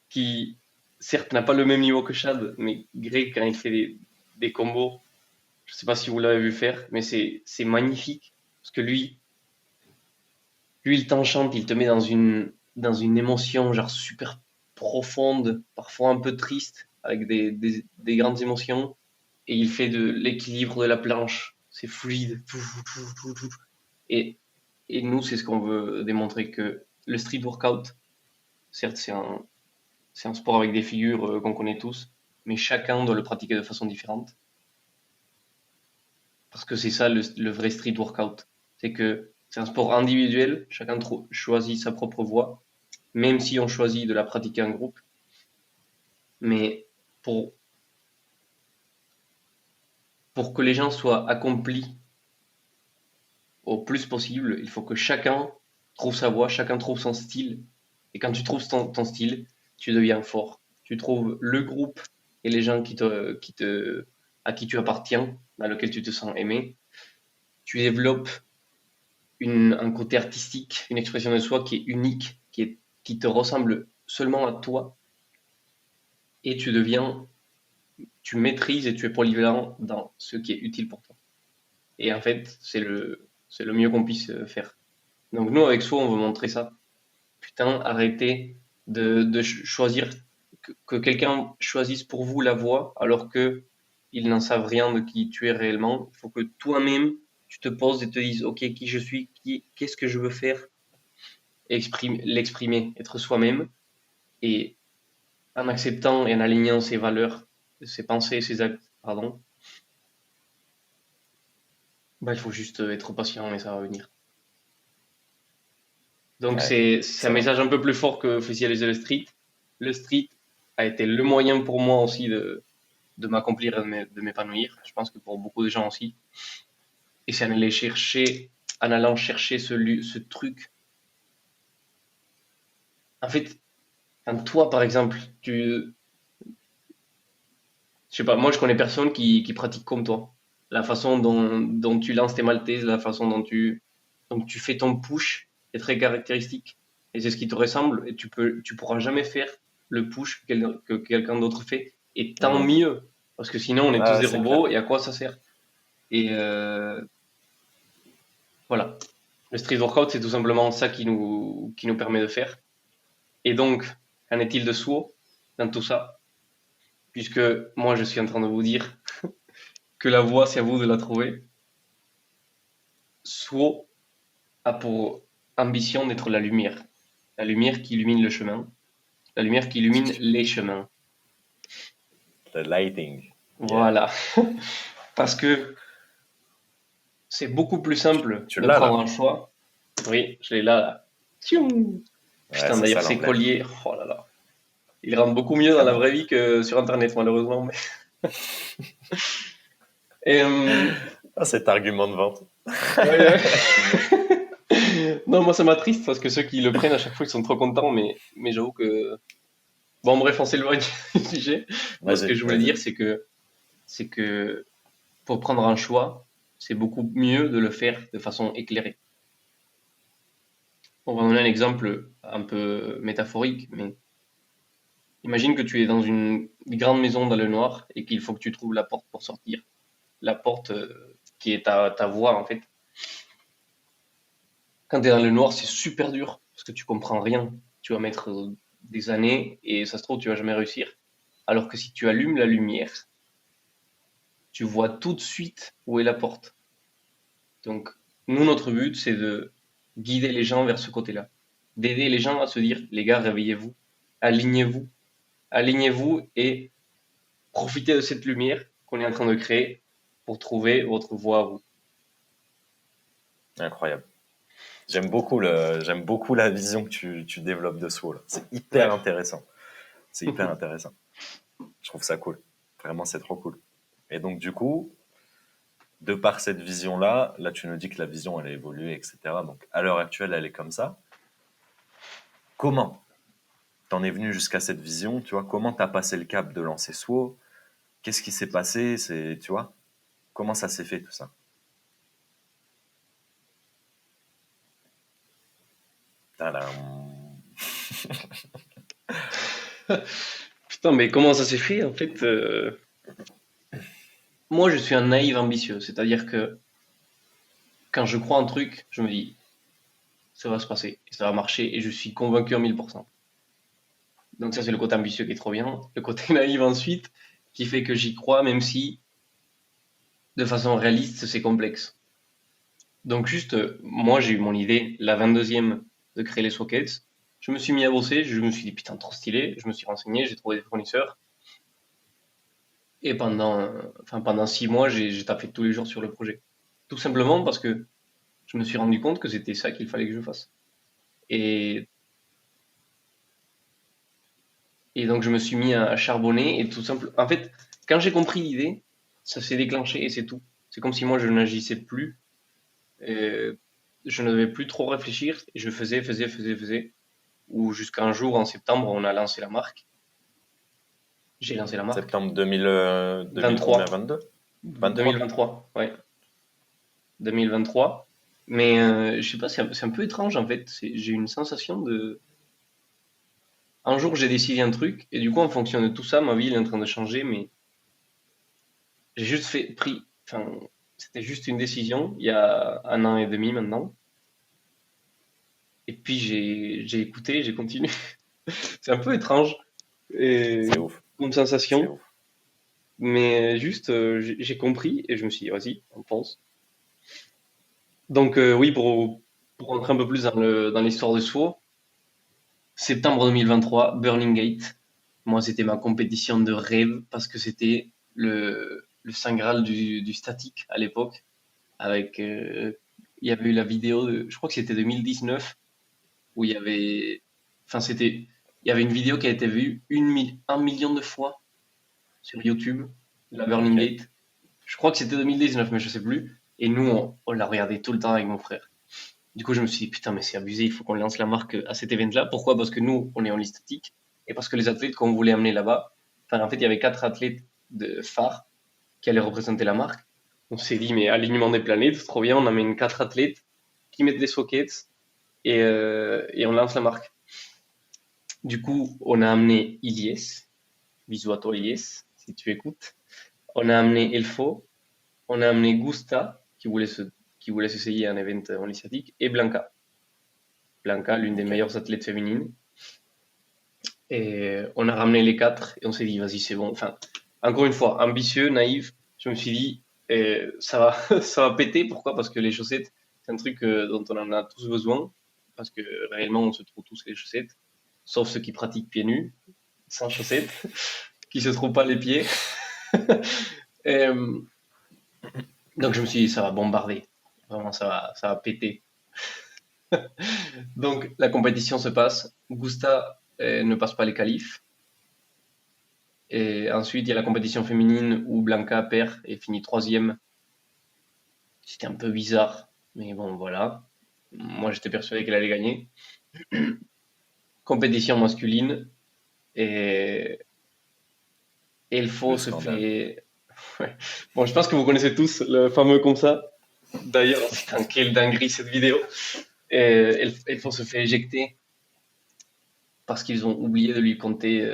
qui, certes, n'a pas le même niveau que Chad, mais Greg, quand il fait des combos, je sais pas si vous l'avez vu faire, mais c'est magnifique. Parce que lui, il t'enchante, il te met dans une émotion, genre, super profonde, parfois un peu triste, avec des grandes émotions, et il fait de l'équilibre de la planche. C'est fluide. Et, et nous, c'est ce qu'on veut démontrer, que le street workout, certes, c'est un sport avec des figures qu'on connaît tous, mais chacun doit le pratiquer de façon différente. Parce que c'est ça le vrai street workout. C'est que c'est un sport individuel, chacun choisit sa propre voie, même si on choisit de la pratiquer en groupe. Mais pour pour que les gens soient accomplis au plus possible, il faut que chacun trouve sa voie, chacun trouve son style. Et quand tu trouves ton style, tu deviens fort. Tu trouves le groupe et les gens à qui tu appartiens, dans lequel tu te sens aimé. Tu développes un côté artistique, une expression de soi qui est unique, qui te ressemble seulement à toi. Et tu maîtrises et tu es polyvalent dans ce qui est utile pour toi. Et en fait, c'est le mieux qu'on puisse faire. Donc nous, avec soi, on veut montrer ça. Putain, arrêtez de choisir, que quelqu'un choisisse pour vous la voie, alors que ils n'en savent rien de qui tu es réellement. Il faut que toi-même, tu te poses et te dises, OK, qui je suis, qu'est-ce que je veux faire, et l'exprimer, être soi-même, et en acceptant et en alignant ses valeurs, ses pensées, ses actes, pardon, bah, il faut juste être patient et ça va venir. Donc Ouais, c'est un excellent. message un peu plus fort que officialiser le street. Le street a été le moyen pour moi aussi de m'accomplir et de m'épanouir. Je pense que pour beaucoup de gens aussi. Et c'est en allant chercher ce truc. En fait, quand toi, par exemple, je sais pas, moi je connais personne qui pratique comme toi. La façon dont tu lances tes maltaises, la façon dont tu fais ton push est très caractéristique. Et c'est ce qui te ressemble. Et tu pourras jamais faire le push que quelqu'un d'autre fait. Et tant Mhm. mieux. Parce que sinon, on est tous Ah, des c'est clair. robots et à quoi ça sert? Et voilà. Le street workout, c'est tout simplement ça qui nous permet de faire. Et donc, qu'en est-il de SWO dans tout ça? Puisque moi, je suis en train de vous dire que la voie, c'est à vous de la trouver. SWO a pour ambition d'être la lumière qui illumine le chemin, la lumière qui illumine les chemins. The lighting. Yeah. Voilà. Parce que c'est beaucoup plus simple Tu de l'as prendre là? un choix. Oui, je l'ai là, là. Tchoum. Ouais, Putain, c'est d'ailleurs, ça ces l'emblème. colliers, oh là là. Ils rendent beaucoup mieux dans Très la bon. vraie vie que sur Internet, malheureusement. Et, Ah, cet argument de vente. ouais, ouais. Non, moi, ça m'attriste parce que ceux qui le prennent à chaque fois, ils sont trop contents, mais j'avoue que. Bon, bref, on s'éloigne du sujet. Moi, ce que Vas-y, je voulais vas-y. dire, c'est que pour prendre un choix, c'est beaucoup mieux de le faire de façon éclairée. On va donner un exemple un peu métaphorique, mais imagine que tu es dans une grande maison dans le noir et qu'il faut que tu trouves la porte pour sortir. La porte qui est ta voie, en fait. Quand tu es dans le noir, c'est super dur parce que tu comprends rien. Tu vas mettre des années et ça se trouve, tu vas jamais réussir. Alors que si tu allumes la lumière, tu vois tout de suite où est la porte. Donc, nous, notre but, c'est de guider les gens vers ce côté-là. D'aider les gens à se dire, les gars, réveillez-vous, alignez-vous, alignez-vous et profitez de cette lumière qu'on est en train de créer pour trouver votre voie à vous. Incroyable. J'aime beaucoup la vision que tu développes de soi, là. C'est hyper Ouais. intéressant. C'est hyper intéressant. Je trouve ça cool. Vraiment, c'est trop cool. Et donc, du coup, de par cette vision-là, là, tu nous dis que la vision, elle a évolué, etc. Donc, à l'heure actuelle, elle est comme ça. Comment t'en es venu jusqu'à cette vision, tu vois? Comment t'as passé le cap de lancer SWO? Qu'est-ce qui s'est passé? Tu vois? Comment ça s'est fait, tout ça? Tadam. Putain, mais comment ça s'est fait? En fait, moi, je suis un naïf ambitieux. C'est-à-dire que quand je crois en un truc, je me dis, ça va se passer, et ça va marcher, et je suis convaincu à 1000%. Donc ça, c'est le côté ambitieux qui est trop bien. Le côté naïf ensuite, qui fait que j'y crois, même si, de façon réaliste, c'est complexe. Donc juste, moi, j'ai eu mon idée, la 22e, de créer les sockets. Je me suis mis à bosser, je me suis dit, putain, trop stylé. Je me suis renseigné, j'ai trouvé des fournisseurs. Et pendant 6 mois, j'ai tapé tous les jours sur le projet. Tout simplement parce que je me suis rendu compte que c'était ça qu'il fallait que je fasse. Et, et donc, je me suis mis à charbonner et tout simple. En fait, quand j'ai compris l'idée, ça s'est déclenché et c'est tout. C'est comme si moi je n'agissais plus, et je ne devais plus trop réfléchir et je faisais. Ou jusqu'à un jour en septembre, on a lancé la marque. J'ai lancé la marque. Septembre 2000 23, combien? 22? 23? 2023, ouais, 2023. Mais je sais pas, c'est un peu étrange en fait. J'ai une sensation de. Un jour, j'ai décidé un truc et du coup, en fonction de tout ça, ma vie elle est en train de changer. Mais j'ai juste pris. Enfin, c'était juste une décision il y a un an et demi maintenant. Et puis j'ai écouté, j'ai continué. C'est un peu étrange et C'est ouf, comme c'est sensation, ouf. mais juste j'ai compris et je me suis dit, vas-y, on pense. Donc oui, pour rentrer un peu plus dans l'histoire de SWO, septembre 2023, Burning Gate. Moi, c'était ma compétition de rêve parce que c'était le Saint Graal du statique à l'époque. Avec, il y avait eu la vidéo je crois que c'était 2019 où il y avait, enfin il y avait une vidéo qui a été vue 1 million de fois sur YouTube, la Burning Ok. Gate. Je crois que c'était 2019, mais je sais plus. Et nous, on l'a regardé tout le temps avec mon frère. Du coup, je me suis dit, putain, mais c'est abusé, il faut qu'on lance la marque à cet event-là. Pourquoi? Parce que nous, on est en liste statique et parce que les athlètes qu'on voulait amener là-bas, enfin, en fait, il y avait 4 athlètes de phares qui allaient représenter la marque. On s'est dit, mais alignement des planètes, trop bien, on amène 4 athlètes qui mettent des sockets et on lance la marque. Du coup, on a amené Ilyes, bisous à toi Ilyes, si tu écoutes. On a amené Elfo, on a amené Gusta, qui voulait s'essayer à un event en liste statique, et Blanca. Blanca, l'une des Ok. meilleures athlètes féminines. Et on a ramené les 4 et on s'est dit, vas-y, c'est bon. Enfin, encore une fois, ambitieux, naïf. Je me suis dit, ça va, ça va péter. Pourquoi? Parce que les chaussettes, c'est un truc dont on en a tous besoin. Parce que réellement, on se trouve tous les chaussettes. Sauf ceux qui pratiquent pieds nus, sans chaussettes, qui se trouvent pas les pieds. Et, donc je me suis dit, ça va bombarder. Vraiment, ça va péter. Donc la compétition se passe. Gusta ne passe pas les qualifs. Et ensuite, il y a la compétition féminine où Blanca perd et finit troisième. C'était un peu bizarre, mais bon, voilà. Moi, j'étais persuadé qu'elle allait gagner. Compétition masculine et Le Elfo se scandale. fait. Ouais. Bon, je pense que vous connaissez tous le fameux comme ça. D'ailleurs, putain, quelle dinguerie cette vidéo. Et Elfo se fait éjecter parce qu'ils ont oublié de lui compter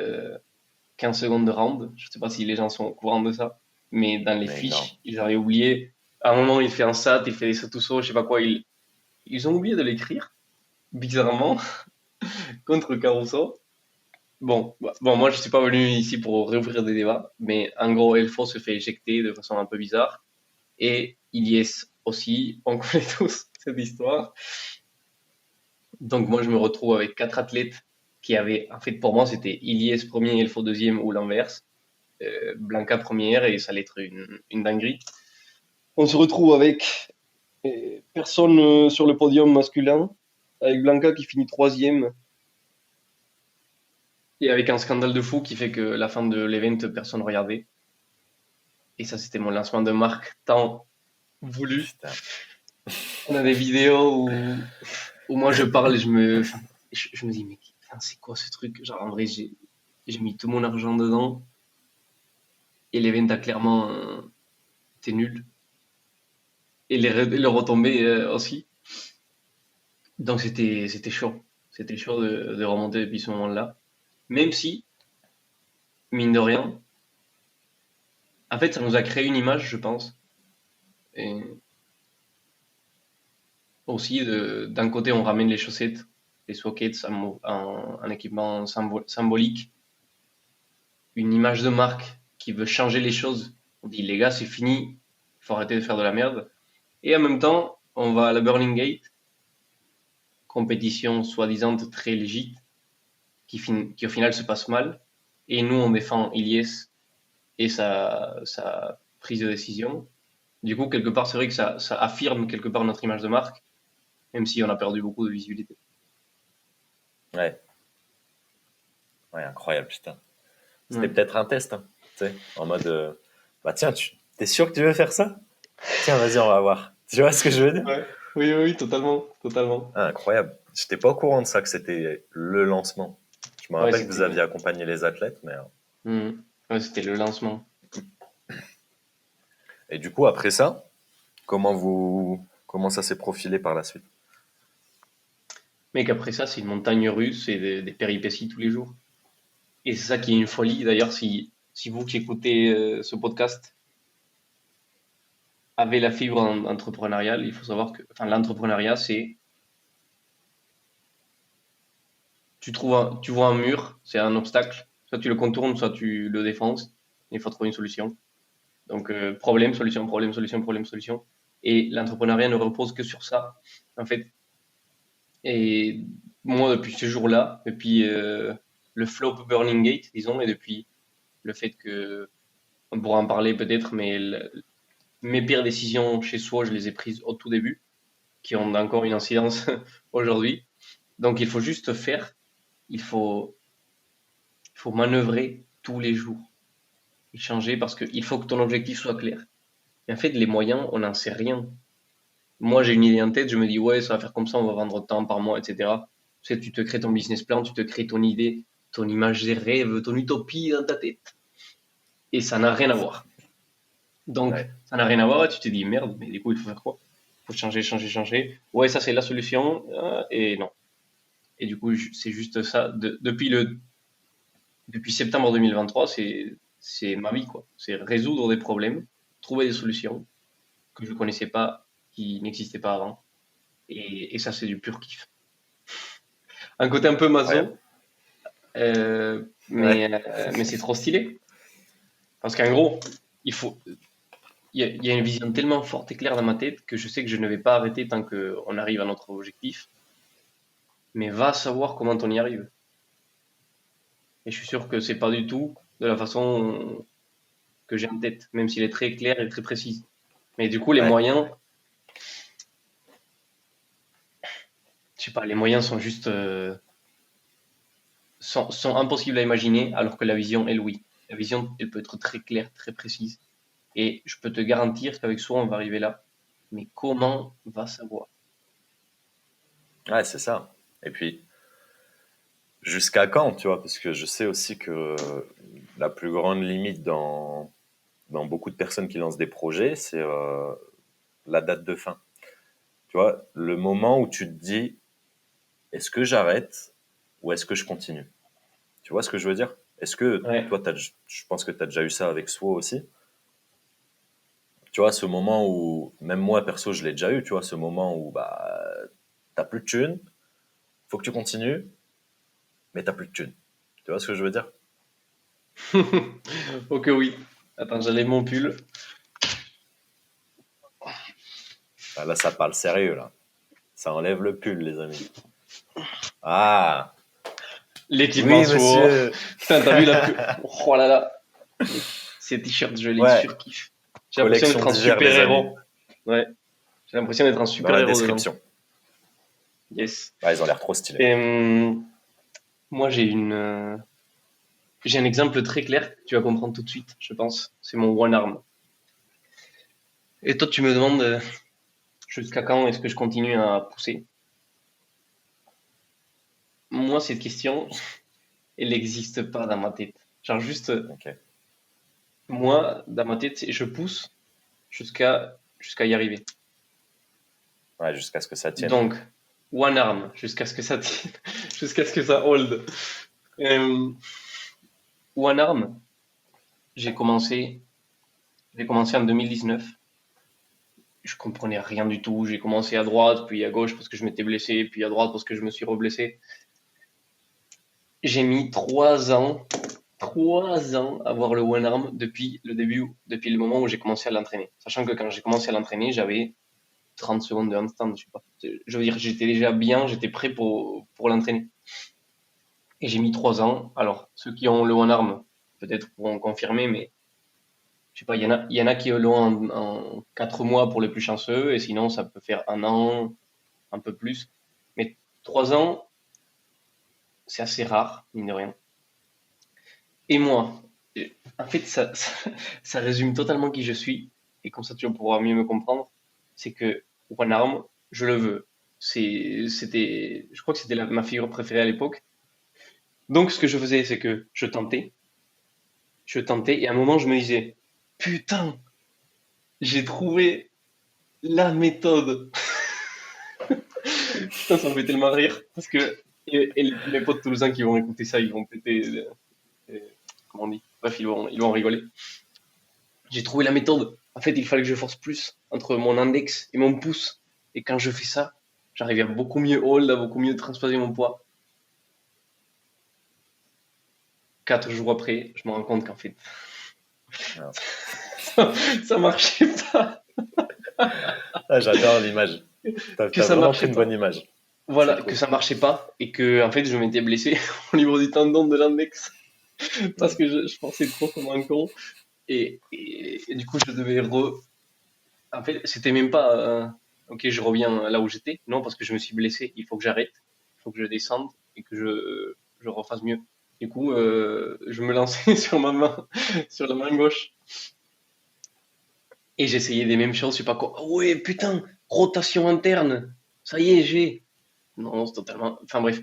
15 secondes de round. Je ne sais pas si les gens sont au courant de ça, mais dans les Mais non. fiches, ils avaient oublié. À un moment, il fait un sat, il fait des satousso, je sais pas quoi. Ils ont oublié de l'écrire, bizarrement, contre Caruso. Bon, moi, je suis pas venu ici pour réouvrir des débats, mais en gros, Elfo se fait éjecter de façon un peu bizarre. Et Ilyes aussi, on connaît tous cette histoire. Donc, moi, je me retrouve avec 4 athlètes qui avaient, en fait, pour moi, c'était Ilyes premier, Elfo deuxième ou l'inverse. Blanca première et ça allait être une dinguerie. On se retrouve avec personne sur le podium masculin, avec Blanca qui finit troisième et avec un scandale de fou qui fait que la fin de l'event, personne ne regardait. Et ça, c'était mon lancement de marque tant voulu. Putain. On a des vidéos où moi je parle et je me dis, mais putain, c'est quoi ce truc? Genre, en vrai, j'ai mis tout mon argent dedans et l'event a clairement été nul. Et les retombées aussi. Donc c'était chaud. C'était chaud de remonter depuis ce moment-là. Même si, mine de rien, en fait, ça nous a créé une image, je pense. Et aussi, d'un côté, on ramène les chaussettes, les sockets en équipement symbolique. Une image de marque qui veut changer les choses. On dit, les gars, c'est fini, il faut arrêter de faire de la merde. Et en même temps, on va à la Burning Gate, compétition soi-disant très légite, qui au final se passe mal. Et nous, on défend Ilyes et sa prise de décision. Du coup, quelque part, c'est vrai que ça affirme quelque part notre image de marque, même si on a perdu beaucoup de visibilité. Ouais. Ouais, incroyable, putain. C'était Ouais. peut-être un test, hein, tu sais, en mode, bah tiens, T'es sûr que tu veux faire ça? Tiens, vas-y, on va voir. Tu vois ce que je veux dire? Ouais. Oui, oui, oui, totalement, totalement. Ah, incroyable. J'étais pas au courant de ça, que c'était le lancement. Je me Ouais, rappelle que vous c'était aviez accompagné les athlètes, mais... ouais, c'était le lancement. Et du coup, après ça, comment ça s'est profilé par la suite? Mais qu'après ça, c'est une montagne russe et des péripéties tous les jours. Et c'est ça qui est une folie. D'ailleurs, si vous qui écoutez ce podcast avez la fibre entrepreneuriale, il faut savoir que enfin, l'entrepreneuriat, c'est tu vois un mur, c'est un obstacle, soit tu le contournes, soit tu le défonces, il faut trouver une solution. Donc, problème, solution, problème, solution, problème, solution. Et l'entrepreneuriat ne repose que sur ça, en fait. Et moi, depuis ce jour-là, depuis le flop Burning Gate, disons, et depuis le fait que, on pourra en parler peut-être, mais mes pires décisions chez soi, je les ai prises au tout début, qui ont encore une incidence aujourd'hui. Donc, il faut juste faire, il faut, il faut manœuvrer tous les jours et changer parce qu'il faut que ton objectif soit clair. Et en fait, les moyens, on n'en sait rien. Moi, j'ai une idée en tête, je me dis, ouais, ça va faire comme ça, on va vendre tant par mois, etc. Tu sais, tu te crées ton business plan, tu te crées ton idée, ton image des rêves, ton utopie dans ta tête. Et ça n'a rien à voir. Donc, Ouais, ça n'a rien à voir et tu te dis, merde, mais du coup, il faut faire quoi? Il faut changer, changer, changer. Ouais, ça, c'est la solution. Et non. Et du coup, c'est juste ça. Depuis septembre 2023, c'est ma vie, quoi. C'est résoudre des problèmes, trouver des solutions que je ne connaissais pas, qui n'existaient pas avant. Et ça, c'est du pur kiff. Un côté un peu incroyable. maso, Ouais, mais c'est trop stylé. Parce qu'en gros, il faut, il y a une vision tellement forte et claire dans ma tête que je sais que je ne vais pas arrêter tant qu'on arrive à notre objectif. Mais va savoir comment on y arrive. Et je suis sûr que c'est pas du tout de la façon que j'ai en tête, même s'il est très clair et très précis. Mais du coup, les ouais. moyens, je sais pas, les moyens sont juste sont impossibles à imaginer, alors que la vision, elle, oui. La vision, elle peut être très claire, très précise. Et je peux te garantir qu'avec soi, on va arriver là. Mais comment va savoir? Ouais, c'est ça. Et puis, jusqu'à quand, tu vois? Parce que je sais aussi que la plus grande limite dans beaucoup de personnes qui lancent des projets, c'est la date de fin. Tu vois, le moment où tu te dis, est-ce que j'arrête ou est-ce que je continue? Tu vois ce que je veux dire? Est-ce que Ouais. toi, je pense que tu as déjà eu ça avec soi aussi. Tu vois, ce moment où, même moi perso, je l'ai déjà eu, tu vois, ce moment où bah, t'as plus de thunes, faut que tu continues, mais t'as plus de thunes. Tu vois ce que je veux dire? Ok, oui. Attends, j'enlève mon pull. Ah, là, ça parle sérieux, là. Ça enlève le pull, les amis. Ah, L'équipement oui, sport. monsieur. Putain, t'as vu la pub? Oh là là. Ces t-shirts, je les Ouais, surkiffe. J'ai l'impression collection d'être un d'hiver, les amis, super-héros. Ouais, j'ai l'impression d'être un dans la super-héros dedans. description. Yes. Ah, ils ont l'air trop stylés. Et, moi, j'ai un exemple très clair que tu vas comprendre tout de suite, je pense. C'est mon one arm. Et toi, tu me demandes jusqu'à quand est-ce que je continue à pousser? Moi, cette question, elle n'existe pas dans ma tête. Genre juste, Ok. moi, dans ma tête, je pousse jusqu'à y arriver. Ouais, jusqu'à ce que ça tienne, Donc, quoi. one arm, jusqu'à ce que ça tienne, jusqu'à ce que ça hold. Euh, one arm, j'ai commencé, j'ai commencé en 2019. Je comprenais rien du tout. J'ai commencé à droite, puis à gauche parce que je m'étais blessé, puis à droite parce que je me suis reblessé. J'ai mis 3 ans à voir le one arm depuis le début, depuis le moment où j'ai commencé à l'entraîner. Sachant que quand j'ai commencé à l'entraîner, j'avais 30 secondes de handstand, je sais pas. Je veux dire, j'étais déjà bien, j'étais prêt pour l'entraîner. Et j'ai mis 3 ans. Alors, ceux qui ont le one arm, peut-être pourront confirmer, mais je sais pas, il y en a qui l'ont en 4 mois pour les plus chanceux, et sinon, ça peut faire un an, un peu plus. Mais 3 ans, c'est assez rare, mine de rien. Et moi, En fait, ça résume totalement qui je suis. Et comme ça, tu vas pouvoir mieux me comprendre. C'est que One Arm, je le veux. Je crois que c'était ma figure préférée à l'époque. Donc, ce que je faisais, c'est que je tentais, et à un moment, je me disais, putain, j'ai trouvé la méthode. Putain, ça me fait tellement rire. Parce que, et mes potes toulousains qui vont écouter ça, ils vont péter, euh, comment on dit? Bref, ils vont rigoler. J'ai trouvé la méthode. En fait, il fallait que je force plus entre mon index et mon pouce. Et quand je fais ça, j'arrive à beaucoup mieux hold, à beaucoup mieux transposer mon poids. 4 jours après, je me rends compte qu'en fait, Alors, ça marchait pas. ah, j'adore l'image. Que T'as ça vraiment pris marchait une pas. bonne image. C'est Voilà, que cool. ça marchait pas. Et que, en fait, je m'étais blessé au niveau du tendon de l'index. Parce Mm. que je pensais trop comme un con. Et du coup, je devais En fait, c'était même pas, ok, je reviens là où j'étais. Non, parce que je me suis blessé. Il faut que j'arrête. Il faut que je descende et que je refasse mieux. Du coup, je me lançais sur ma main, sur la main gauche. Et j'essayais des mêmes choses, je sais pas quoi. Ah ouais, putain, rotation interne. Ça y est, j'ai. Non, c'est totalement. Enfin bref.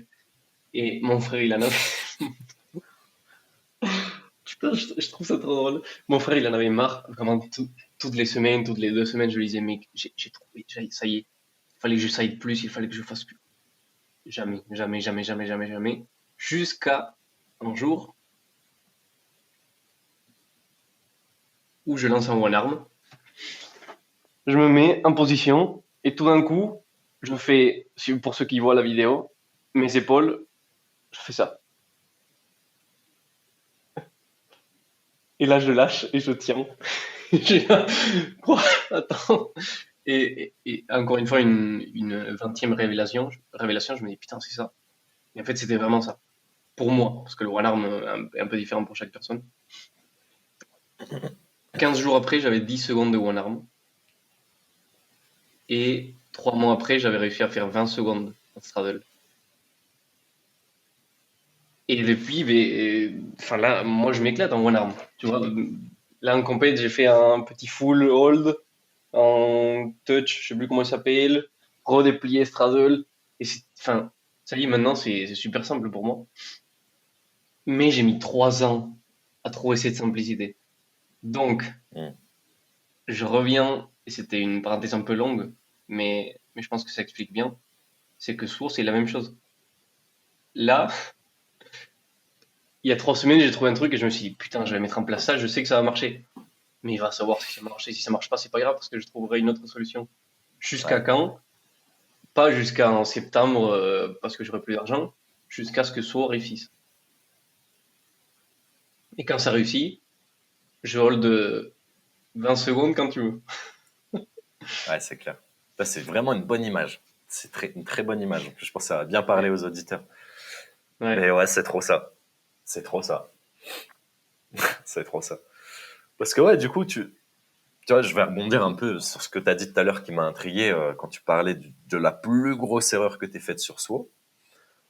Et mon frère, il en avait. Putain, je trouve ça trop drôle. Mon frère, il en avait marre. Vraiment, toutes les semaines, toutes les 2 semaines, je lui disais, mec, j'ai trouvé, ça y est. Il fallait que je saille plus, il fallait que je fasse plus. Jamais, jamais, jamais, jamais, jamais, jamais. Jusqu'à un jour où je lance un one arm. Je me mets en position et tout d'un coup, je fais, pour ceux qui voient la vidéo, mes épaules, je fais ça. Et là, je lâche et je tiens. J'ai là, quoi? Attends. Et encore une fois, une 20e révélation, je me dis, putain, c'est ça. Et en fait, c'était vraiment ça. Pour moi, parce que le one arm est un peu différent pour chaque personne. 15 jours après, j'avais 10 secondes de one arm. Et 3 mois après, j'avais réussi à faire 20 secondes en straddle. Et depuis, enfin là, moi, je m'éclate en one arm. Tu vois, là, en compète, j'ai fait un petit full hold en touch, je sais plus comment il s'appelle, redéplié straddle. Et enfin, ça y est, maintenant, c'est super simple pour moi. Mais j'ai mis 3 ans à trouver cette simplicité. Donc, Mm. je reviens, et c'était une parenthèse un peu longue, mais je pense que ça explique bien, c'est que Source, c'est la même chose. Là, il y a 3 semaines, j'ai trouvé un truc et je me suis dit, putain, je vais mettre en place ça, je sais que ça va marcher. Mais il va savoir si ça marche. Et si ça marche pas, c'est pas grave parce que je trouverai une autre solution. Jusqu'à Ouais. quand? Pas jusqu'en septembre parce que j'aurai plus d'argent, jusqu'à ce que Source réussisse. Et quand ça réussit, je hold 20 secondes quand tu veux. Ouais, c'est clair. Ça, c'est vraiment une bonne image. C'est une très bonne image. En plus, je pense que ça va bien parler aux auditeurs. Ouais. Mais ouais, c'est trop ça. C'est trop ça. C'est trop ça. Parce que ouais, du coup, tu vois, je vais rebondir un peu sur ce que tu as dit tout à l'heure qui m'a intrigué quand tu parlais de la plus grosse erreur que tu faite sur soi.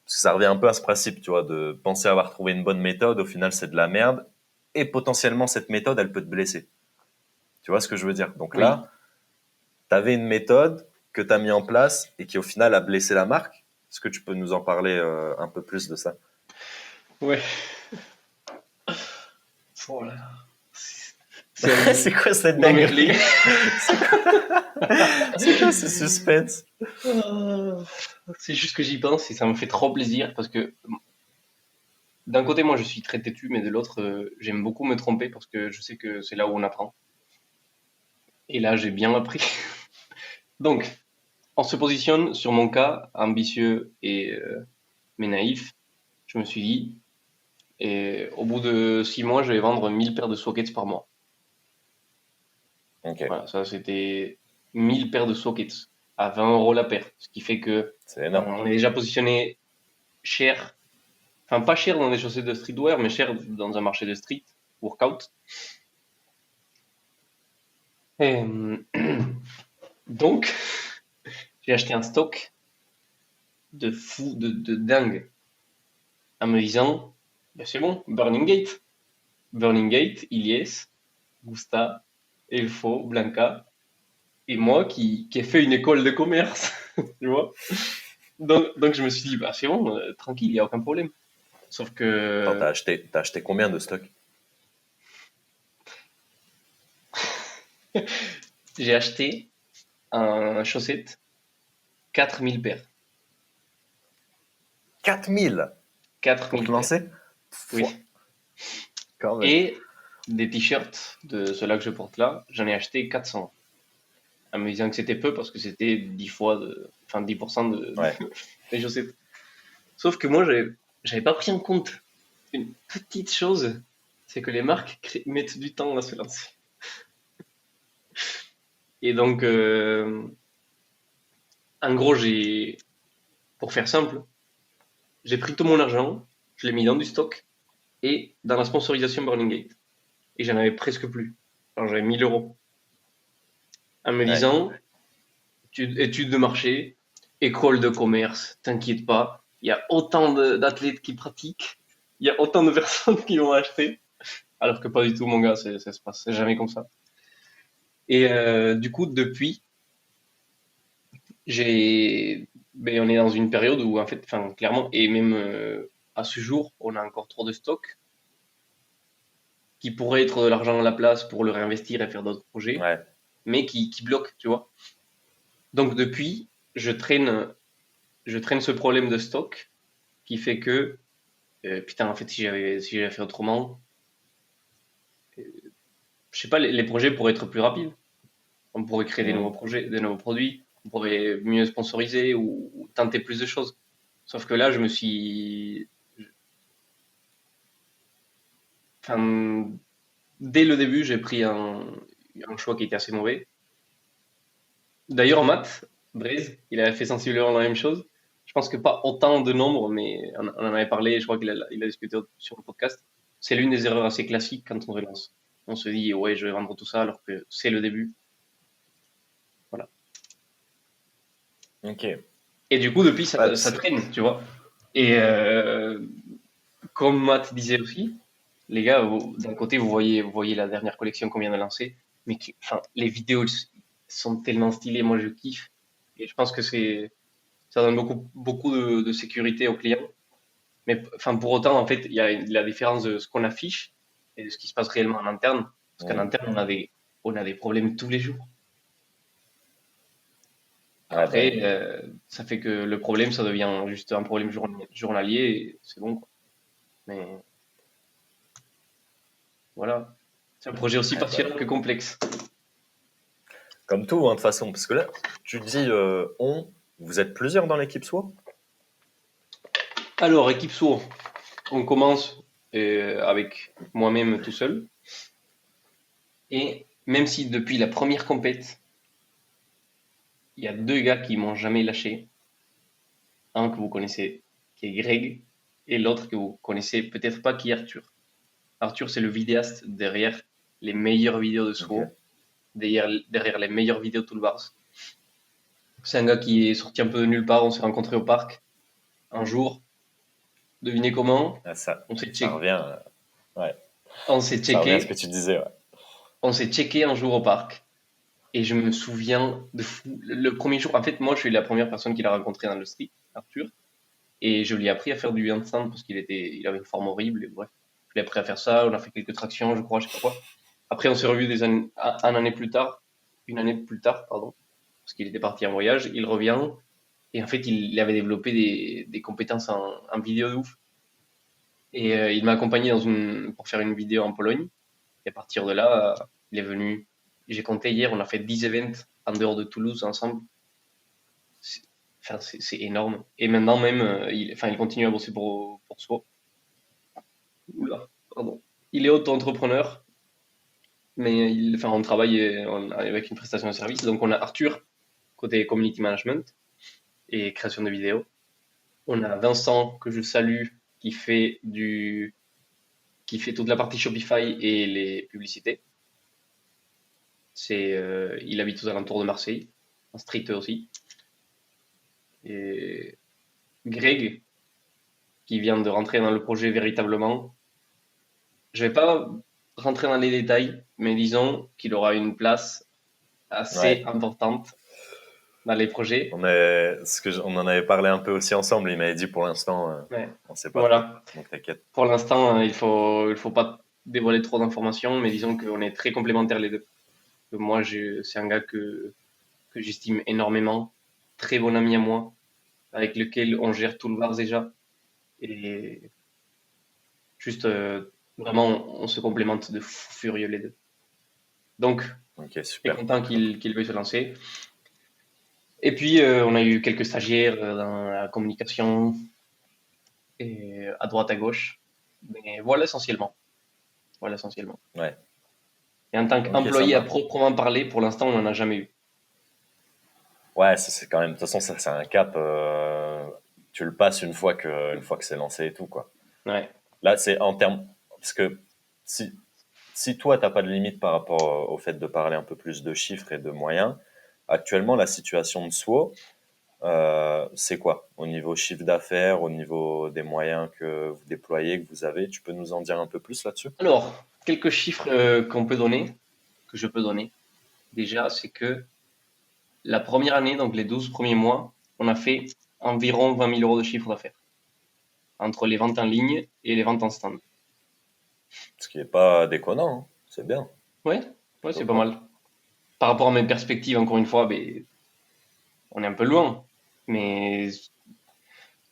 Parce que ça revient un peu à ce principe, tu vois, de penser avoir trouvé une bonne méthode, au final, c'est de la merde. Et potentiellement, cette méthode, elle peut te blesser. Tu vois ce que je veux dire? Donc Oui. là, tu avais une méthode que tu as mis en place et qui, au final, a blessé la marque. Est-ce que tu peux nous en parler un peu plus de ça? Ouais. Voilà. C'est un... C'est quoi cette Non mais les dinguerie? gars, C'est quoi ce suspense? c'est juste que j'y pense et ça me fait trop plaisir parce que d'un côté moi je suis très têtu mais de l'autre j'aime beaucoup me tromper parce que je sais que c'est là où on apprend. Et là j'ai bien appris. Donc on se positionne sur mon cas ambitieux et mais naïf. Je me suis dit et au bout de 6 mois je vais vendre 1000 paires de sockets par mois. Ok, Voilà, ça c'était 1000 paires de sockets à 20 € la paire, ce qui fait que c'est énorme. on est déjà positionné cher, enfin pas cher dans des chaussettes de streetwear, mais cher dans un marché de street workout. Et, donc, j'ai acheté un stock de fou, de dingue, en me disant, ben c'est bon, Burning Gate. Burning Gate, Ilyes, Gusta, Elfo, Blanca, et moi qui ai fait une école de commerce, tu vois. Donc je me suis dit, bah c'est bon, tranquille, il n'y a aucun problème. Sauf Attends, que t'as acheté combien de stock? j'ai acheté un chaussette 4000 paires. 4000 quatre pour te mille paires, lancer? Pouah, oui. quand même. Et des t-shirts de ceux-là que je porte là, j'en ai acheté 400. En me disant que c'était peu parce que c'était 10 fois enfin 10% Ouais. des chaussettes. Sauf que moi, j'avais pas pris en compte une petite chose, c'est que les marques mettent du temps à se lancer. Et donc, en gros, pour faire simple, j'ai pris tout mon argent, je l'ai mis dans du stock et dans la sponsorisation Burning Gate. Et j'en avais presque plus. Alors j'avais 1000 euros. En me Ouais. disant, études de marché, école de commerce, t'inquiète pas, il y a autant d'athlètes qui pratiquent, il y a autant de personnes qui vont acheter. Alors que pas du tout, mon gars, ça se passe jamais comme ça. Et du coup, depuis, on est dans une période où, en fait, enfin, clairement, et même à ce jour, on a encore trop de stocks qui pourraient être de l'argent à la place pour le réinvestir et faire d'autres projets, Ouais. mais qui bloquent, tu vois. Donc, depuis, je traîne, je traîne ce problème de stock qui fait que, putain, en fait, si j'avais fait autrement, je sais pas, les projets pourraient être plus rapides. On pourrait créer des nouveaux Mm. projets, des nouveaux produits, on pourrait mieux sponsoriser ou tenter plus de choses. Sauf que là, enfin, dès le début, j'ai pris un choix qui était assez mauvais. D'ailleurs, en maths, Blaise, il avait fait sensiblement la même chose. Je pense que pas autant de nombres, mais on en avait parlé, je crois qu'il a discuté sur le podcast. C'est l'une des erreurs assez classiques quand on relance. On se dit, ouais, je vais vendre tout ça alors que c'est le début. Voilà. Ok. Et du coup, depuis, Ouais, ça traîne, tu vois. Et comme Matt disait aussi, les gars, d'un côté, vous voyez la dernière collection qu'on vient de lancer, mais enfin, les vidéos sont tellement stylées, moi je kiffe. Et je pense que ça donne beaucoup de sécurité aux clients. Mais enfin, pour autant, en fait, il y a la différence de ce qu'on affiche et de ce qui se passe réellement en interne. Parce qu'en mm. interne, on a des problèmes tous les jours. Ouais, Après, ben, ça fait que le problème, ça devient juste un problème journalier et c'est bon, quoi. Mais voilà. C'est un projet aussi ouais, ben, passionnant que complexe. comme tout, hein, de toute façon. Parce que là, tu dis vous êtes plusieurs dans l'équipe soit? Alors, équipe sourd, on commence avec moi-même tout seul. Et même si depuis la première compète, il y a deux gars qui m'ont jamais lâché. Un que vous connaissez, qui est Greg, et l'autre que vous connaissez peut-être pas, qui est Arthur. Arthur, c'est le vidéaste derrière les meilleures vidéos de Ok. SWO, derrière les meilleures vidéos de Toolbars. C'est un gars qui est sorti un peu de nulle part. On s'est rencontrés au parc un jour. Devinez comment? Ah, On s'est ça checké. revient. Ouais. On s'est Ça revient à ce que checké. tu disais. Ouais. On s'est checké un jour au parc. Et je me souviens de fou. Le premier jour, en fait, moi, je suis la première personne qu'il a rencontré dans le street, Arthur. Et je lui ai appris à faire du handstand parce il avait une forme horrible. Et bref, je lui ai appris à faire ça. On a fait quelques tractions, je crois, je sais pas quoi. Après, on s'est revus un année plus tard, une année plus tard, pardon, parce qu'il était parti en voyage. Il revient et en fait, il avait développé des compétences en vidéo de ouf. Et il m'a accompagné pour faire une vidéo en Pologne. Et à partir de là, il est venu. J'ai compté hier, on a fait 10 events en dehors de Toulouse ensemble. C'est, enfin, c'est énorme. Et maintenant même, il continue à bosser pour soi. Oula, pardon. Il est auto-entrepreneur, mais enfin, on travaille avec une prestation de service. Donc on a Arthur, côté community management et création de vidéos. On a Vincent, que je salue, qui fait toute la partie Shopify et les publicités. Il habite aux alentours de Marseille, en street aussi. Et Greg, qui vient de rentrer dans le projet véritablement, Je vais pas rentrer dans les détails, mais disons qu'il aura une place assez Ouais. importante dans les projets. On en avait parlé un peu aussi ensemble. Il m'avait dit pour l'instant, Ouais. on sait pas trop. Voilà. Donc t'inquiète. Pour l'instant, il faut pas dévoiler trop d'informations, mais disons qu'on est très complémentaires les deux. Que moi, c'est un gars que j'estime énormément, très bon ami à moi, avec lequel on gère tout le bar déjà. Et juste, vraiment, on se complémente de fou furieux les deux. Donc, Ok, très super. content Donc, qu'il veuille se lancer. Et puis, on a eu quelques stagiaires dans la communication et à droite à gauche. Mais voilà essentiellement. Voilà essentiellement. ouais. Et en tant Ok, ça qu'employé à marche. proprement parler, pour l'instant, on n'en a jamais eu. Ouais, ça, c'est quand même. De toute façon, ça, c'est un cap. Tu le passes une fois que c'est lancé et tout, quoi. Ouais. Là, c'est en termes. Parce que si, si toi, t'as pas de limite par rapport au fait de parler un peu plus de chiffres et de moyens, actuellement, la situation de SWO, c'est quoi? Au niveau chiffre d'affaires, au niveau des moyens que vous déployez, que vous avez, tu peux nous en dire un peu plus là-dessus? Alors, quelques chiffres qu'on peut donner, que je peux donner. Déjà, c'est que la première année, donc les 12 premiers mois, on a fait environ 20 000 euros de chiffre d'affaires entre les ventes en ligne et les ventes en stand. Ce qui est pas déconnant, hein. C'est bien, Ouais, ouais, plutôt c'est pas pas. mal. Par rapport à mes perspectives, encore une fois, ben, on est un peu loin. Mais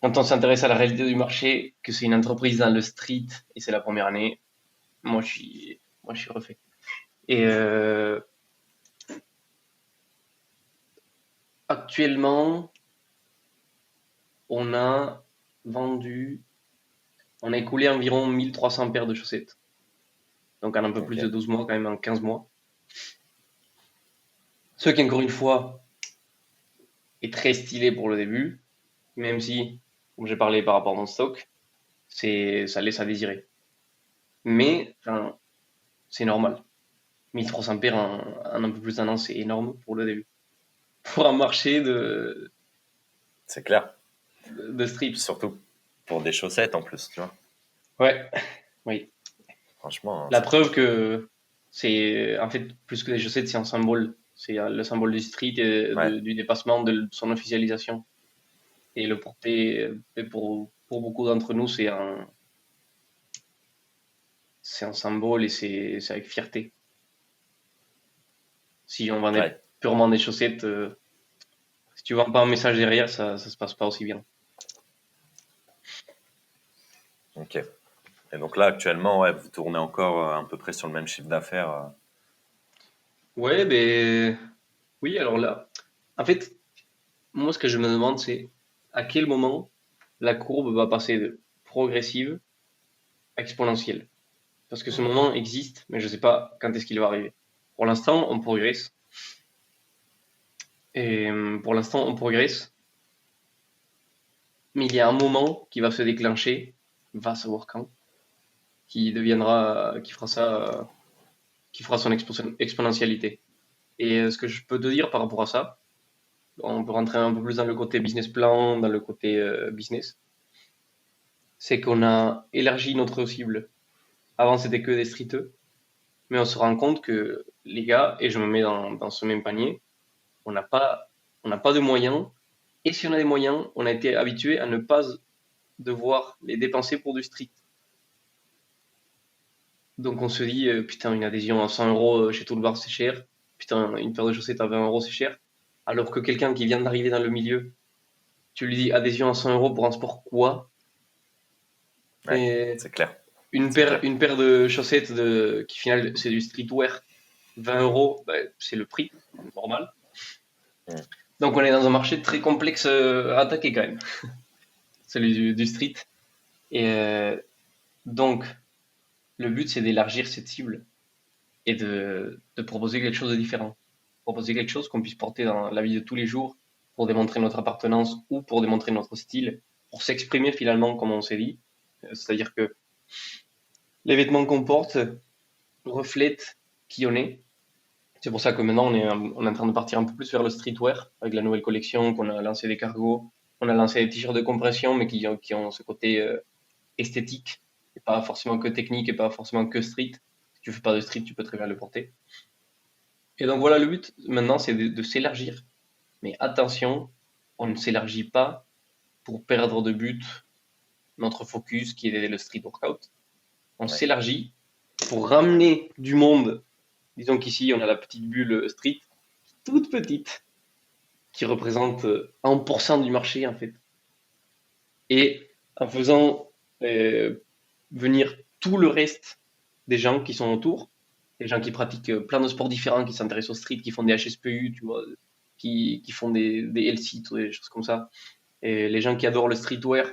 quand on s'intéresse à la réalité du marché, que c'est une entreprise dans le street et c'est la première année, moi, je suis refait. Et actuellement, on a vendu, on a écoulé environ 1300 paires de chaussettes. Donc en un peu plus Ok. de 12 mois, quand même en 15 mois. Ce qui, encore une fois, est très stylé pour le début, même si, comme j'ai parlé par rapport à mon stock, ça laisse à désirer. Mais, enfin, c'est normal. 1300 paires en un peu plus d'un an, c'est énorme pour le début. Pour un marché C'est clair. de Puis street. surtout pour des chaussettes en plus, tu vois. Ouais, oui. Franchement, hein, La c'est top. preuve que c'est, en fait, plus que des chaussettes, c'est un symbole. C'est le symbole du street et Ouais, du dépassement de son officialisation. Et le porter, pour beaucoup d'entre nous, c'est un symbole et c'est avec fierté. Si on vendait ouais. purement des chaussettes, si tu vends pas un message derrière, ça se passe pas aussi bien. Ok. Et donc là, actuellement, ouais, vous tournez encore à peu près sur le même chiffre d'affaires. Ouais, ben oui, alors là, en fait, moi, ce que je me demande, c'est à quel moment la courbe va passer de progressive à exponentielle. Parce que ce moment existe, mais je sais pas quand est-ce qu'il va arriver. Pour l'instant, on progresse. Et pour l'instant, on progresse. Mais il y a un moment qui va se déclencher, va savoir quand, qui fera ça, qui fera son exponentialité. Et ce que je peux te dire par rapport à ça, on peut rentrer un peu plus dans le côté business plan, dans le côté business, c'est qu'on a élargi notre cible. Avant, c'était que des streeteux, mais on se rend compte que les gars, et je me mets dans ce même panier, on n'a pas, on n'a pas de moyens. Et si on a des moyens, on a été habitué à ne pas devoir les dépenser pour du street. Donc on se dit, putain, une adhésion à 100 euros chez tout le bar, c'est cher. Putain, une paire de chaussettes à 20 euros, c'est cher. Alors que quelqu'un qui vient d'arriver dans le milieu, tu lui dis adhésion à 100 euros pour un sport quoi? Ouais, Et c'est clair. C'est clair. une paire de chaussettes qui final c'est du streetwear, 20 euros, bah, c'est le prix normal. Mm. Donc on est dans un marché très complexe à attaquer quand même, celui du street. Et donc le but c'est d'élargir cette cible et de proposer quelque chose de différent. Proposer quelque chose qu'on puisse porter dans la vie de tous les jours pour démontrer notre appartenance ou pour démontrer notre style, pour s'exprimer finalement comme on s'est dit. C'est-à-dire que les vêtements qu'on porte reflètent qui on est. C'est pour ça que maintenant on est en train de partir un peu plus vers le streetwear avec la nouvelle collection, qu'on a lancé des cargos, on a lancé des t-shirts de compression mais qui ont ce côté esthétique et pas forcément que technique et pas forcément que street. Si tu fais pas de street, tu peux très bien le porter. Et donc voilà, le but maintenant, c'est de s'élargir. Mais attention, on ne s'élargit pas pour perdre de but notre focus qui est le street workout. On Ouais. s'élargit pour ramener du monde. Disons qu'ici, on a la petite bulle street, toute petite, qui représente 1% du marché en fait. Et en faisant venir tout le reste des gens qui sont autour, les gens qui pratiquent plein de sports différents, qui s'intéressent au street, qui font des HSPU, tu vois, qui font des LC, des choses comme ça, et les gens qui adorent le streetwear,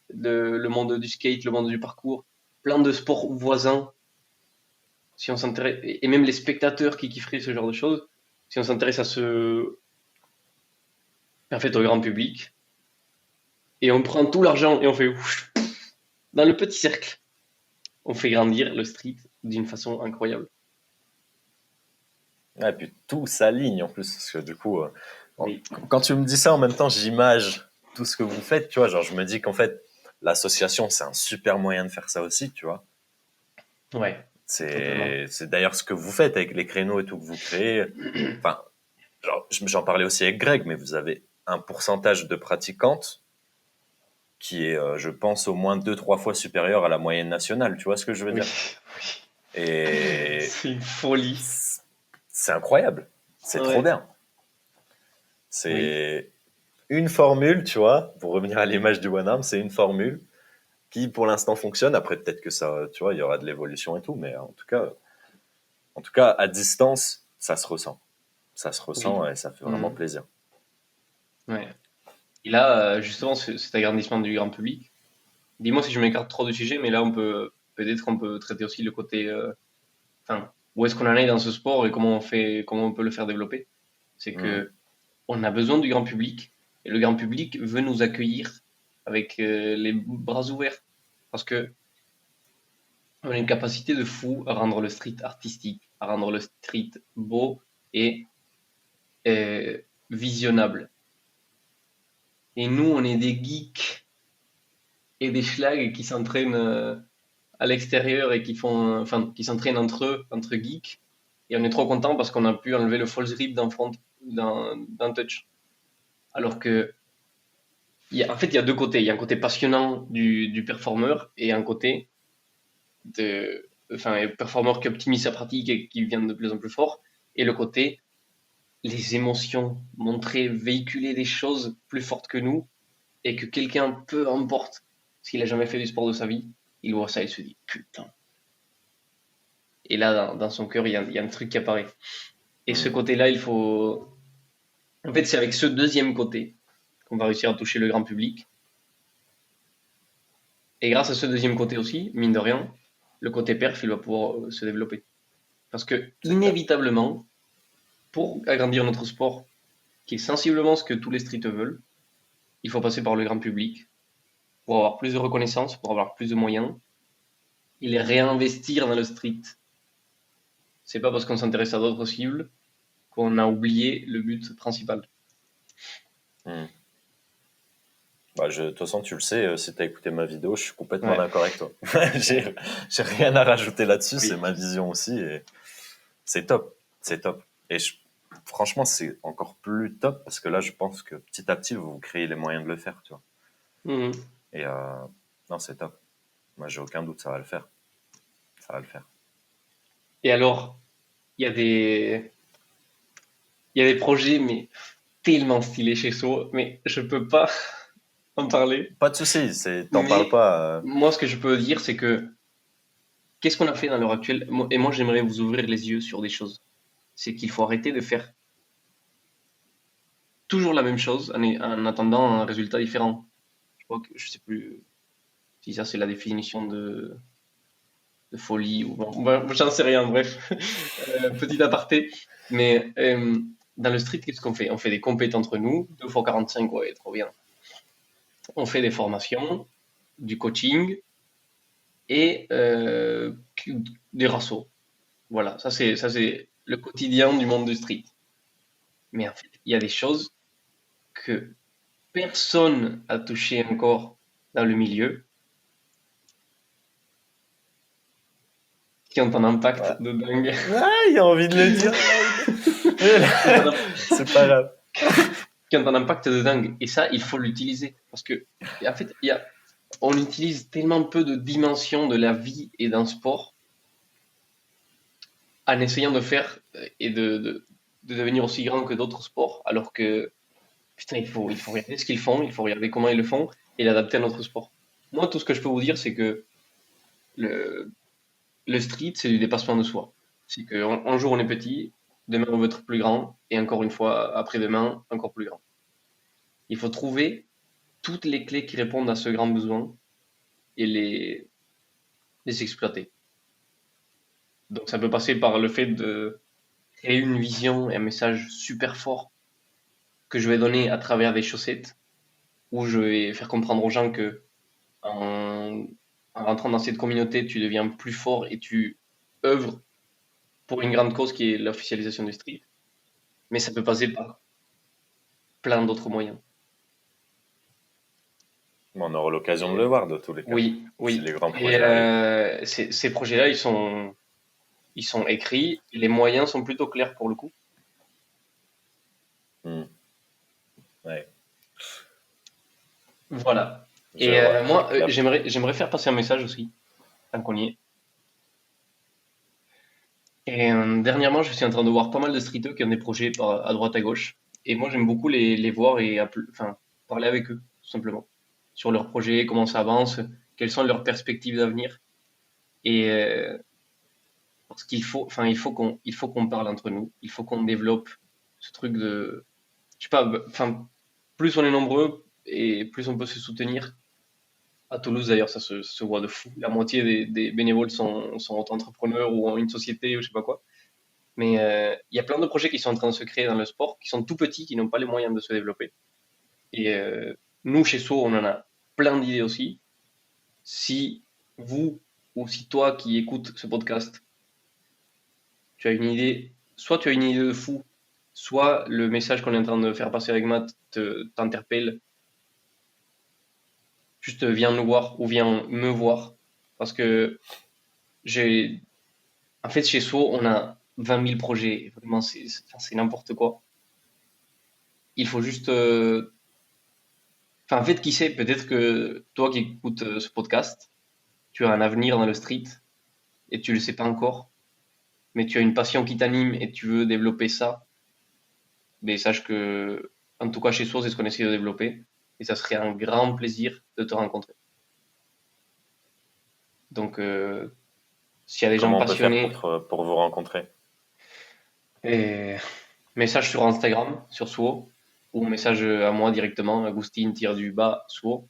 le monde du skate, le monde du parcours, plein de sports voisins. Si on s'intéresse, et même les spectateurs qui kifferaient ce genre de choses, si on s'intéresse en fait, au grand public, et on prend tout l'argent et on fait dans le petit cercle, on fait grandir le street d'une façon incroyable. Ouais, et puis tout s'aligne en plus, parce que du coup, Oui. quand tu me dis ça, en même temps, j'image tout ce que vous faites, tu vois, genre je me dis qu'en fait, l'association, c'est un super moyen de faire ça aussi, tu vois. Ouais, totalement. C'est d'ailleurs ce que vous faites avec les créneaux et tout que vous créez. Enfin, genre, j'en parlais aussi avec Greg, mais vous avez un pourcentage de pratiquantes qui est, je pense, au moins 2-3 fois supérieur à la moyenne nationale, tu vois ce que je veux Oui, dire? Et c'est une folie. c'est incroyable, c'est trop Ouais, bien. oui, C'est une formule, tu vois, pour revenir à l'image du one arm, c'est une formule qui pour l'instant fonctionne. Après, peut-être que ça, tu vois, il y aura de l'évolution et tout, mais en tout cas, à distance, ça se ressent. Ça se ressent oui. et ça fait vraiment Mhm. plaisir. Ouais. Et là, justement, cet agrandissement du grand public, dis-moi si je m'écarte trop du sujet, mais là, peut-être qu'on peut traiter aussi le côté, enfin, où est-ce qu'on en est dans ce sport et comment on peut le faire développer. C'est Mhm. que on a besoin du grand public et le grand public veut nous accueillir avec les bras ouverts parce que on a une capacité de fou à rendre le street artistique, à rendre le street beau et euh, visionnable. Et nous, on est des geeks et des schlags qui s'entraînent à l'extérieur et enfin, qui s'entraînent entre eux, entre geeks. Et on est trop content parce qu'on a pu enlever le false grip d'un touch. Alors que, en fait, il y a deux côtés. Il y a un côté passionnant du performeur et un côté enfin, performeur qui optimise sa pratique et qui devient de plus en plus fort. Et le côté, les émotions, montrer, véhiculer des choses plus fortes que nous et que quelqu'un, peu importe s'il a jamais fait du sport de sa vie, il voit ça et se dit putain. Et là, dans son cœur, il y a un truc qui apparaît. Et ce Mhm. côté-là, il faut. En fait, c'est avec ce deuxième côté qu'on va réussir à toucher le grand public. Et grâce à ce deuxième côté aussi, mine de rien, le côté perf, il va pouvoir se développer. Parce que, C'est clair. inévitablement, pour agrandir notre sport, qui est sensiblement ce que tous les streets veulent, il faut passer par le grand public pour avoir plus de reconnaissance, pour avoir plus de moyens, et les réinvestir dans le street. C'est pas parce qu'on s'intéresse à d'autres cibles qu'on a oublié le but principal. Mhm. Bah, de toute façon, tu le sais, si tu as écouté ma vidéo, je suis complètement Ouais, d'accord avec toi. J'ai rien à rajouter là-dessus, c'est oui. ma vision aussi. Et c'est top, c'est top. Et franchement, c'est encore plus top parce que là, je pense que petit à petit, vous vous créez les moyens de le faire, tu vois. Mhm. Et non, c'est top. Moi, j'ai aucun doute, ça va le faire. Ça va le faire. Et alors, il y a des, il y a des projets, mais tellement stylés chez So, mais je peux pas en parler. Pas de souci, t'en parles Mais pas. moi, ce que je peux dire, c'est que qu'est-ce qu'on a fait dans l'heure actuelle? Et moi, j'aimerais vous ouvrir les yeux sur des choses. C'est qu'il faut arrêter de faire toujours la même chose en attendant un résultat différent. Je crois que je sais plus si ça c'est la définition de folie ou bon, j'en sais rien. Bref, petit aparté. Mais dans le street, qu'est-ce qu'on fait? On fait des compétitions entre nous, 2 fois 45, ouais, trop bien. On fait des formations, du coaching et des rassos. Voilà, ça c'est le quotidien du monde du street. Mais en fait, il y a des choses que personne a touché encore dans le milieu qui ont un impact Ouais. de dingue. Ah, il a envie de le dire. C'est pas grave. Qui ont un impact de dingue. Et ça, il faut l'utiliser. Parce que, en fait, on utilise tellement peu de dimensions de la vie et d'un sport en essayant de faire et de devenir aussi grand que d'autres sports. Alors que, putain, il faut regarder ce qu'ils font, il faut regarder comment ils le font et l'adapter à notre sport. Moi, tout ce que je peux vous dire, c'est que le, le street, c'est du dépassement de soi. C'est qu'un jour, on est petit, demain, on veut être plus grand, et encore une fois, après-demain, encore plus grand. Il faut trouver toutes les clés qui répondent à ce grand besoin et les exploiter. Donc ça peut passer par le fait de créer une vision et un message super fort que je vais donner à travers des chaussettes, où je vais faire comprendre aux gens que en, en rentrant dans cette communauté, tu deviens plus fort et tu œuvres pour une grande cause qui est l'officialisation du street. Mais ça peut passer par plein d'autres moyens. On aura l'occasion de le voir de tous les cas. Oui, Si oui. les grands Et projets arrivent. ces projets-là, ils sont écrits. Les moyens sont plutôt clairs pour le coup. Ouais. Voilà. Je Et vois. moi, La- j'aimerais faire passer un message aussi, tant qu'on y est. Et dernièrement, je suis en train de voir pas mal de streeteux qui ont des projets à droite à gauche. Et moi, j'aime beaucoup les voir et enfin, parler avec eux, tout simplement, sur leurs projets, comment ça avance, quelles sont leurs perspectives d'avenir. Et parce qu'il faut, enfin, il faut qu'on parle entre nous. Il faut qu'on développe ce truc de, je sais pas, enfin, plus on est nombreux et plus on peut se soutenir. À Toulouse, d'ailleurs, ça se voit de fou. La moitié des bénévoles sont auto-entrepreneurs ou ont une société ou je sais pas quoi. Mais il y a plein de projets qui sont en train de se créer dans le sport, qui sont tout petits, qui n'ont pas les moyens de se développer. Et nous, chez So, on en a plein d'idées aussi. Si vous ou si toi qui écoutes ce podcast, tu as une idée, soit tu as une idée de fou, soit le message qu'on est en train de faire passer avec Matt t'interpelle, juste viens nous voir ou viens me voir. Parce que j'ai, en fait, chez So, on a 20 000 projets. Vraiment, c'est n'importe quoi. Il faut juste enfin, en fait, qui sait, peut-être que toi qui écoutes ce podcast, tu as un avenir dans le street et tu le sais pas encore, mais tu as une passion qui t'anime et tu veux développer ça. Mais sache que, en tout cas, chez Source, c'est ce qu'on essaie de développer et ça serait un grand plaisir de te rencontrer. Donc, s'il y a des gens Comment on peut faire passionnés, pour vous rencontrer? et message sur Instagram, sur Suo, ou message à moi directement, Agustine-du-bas Suo.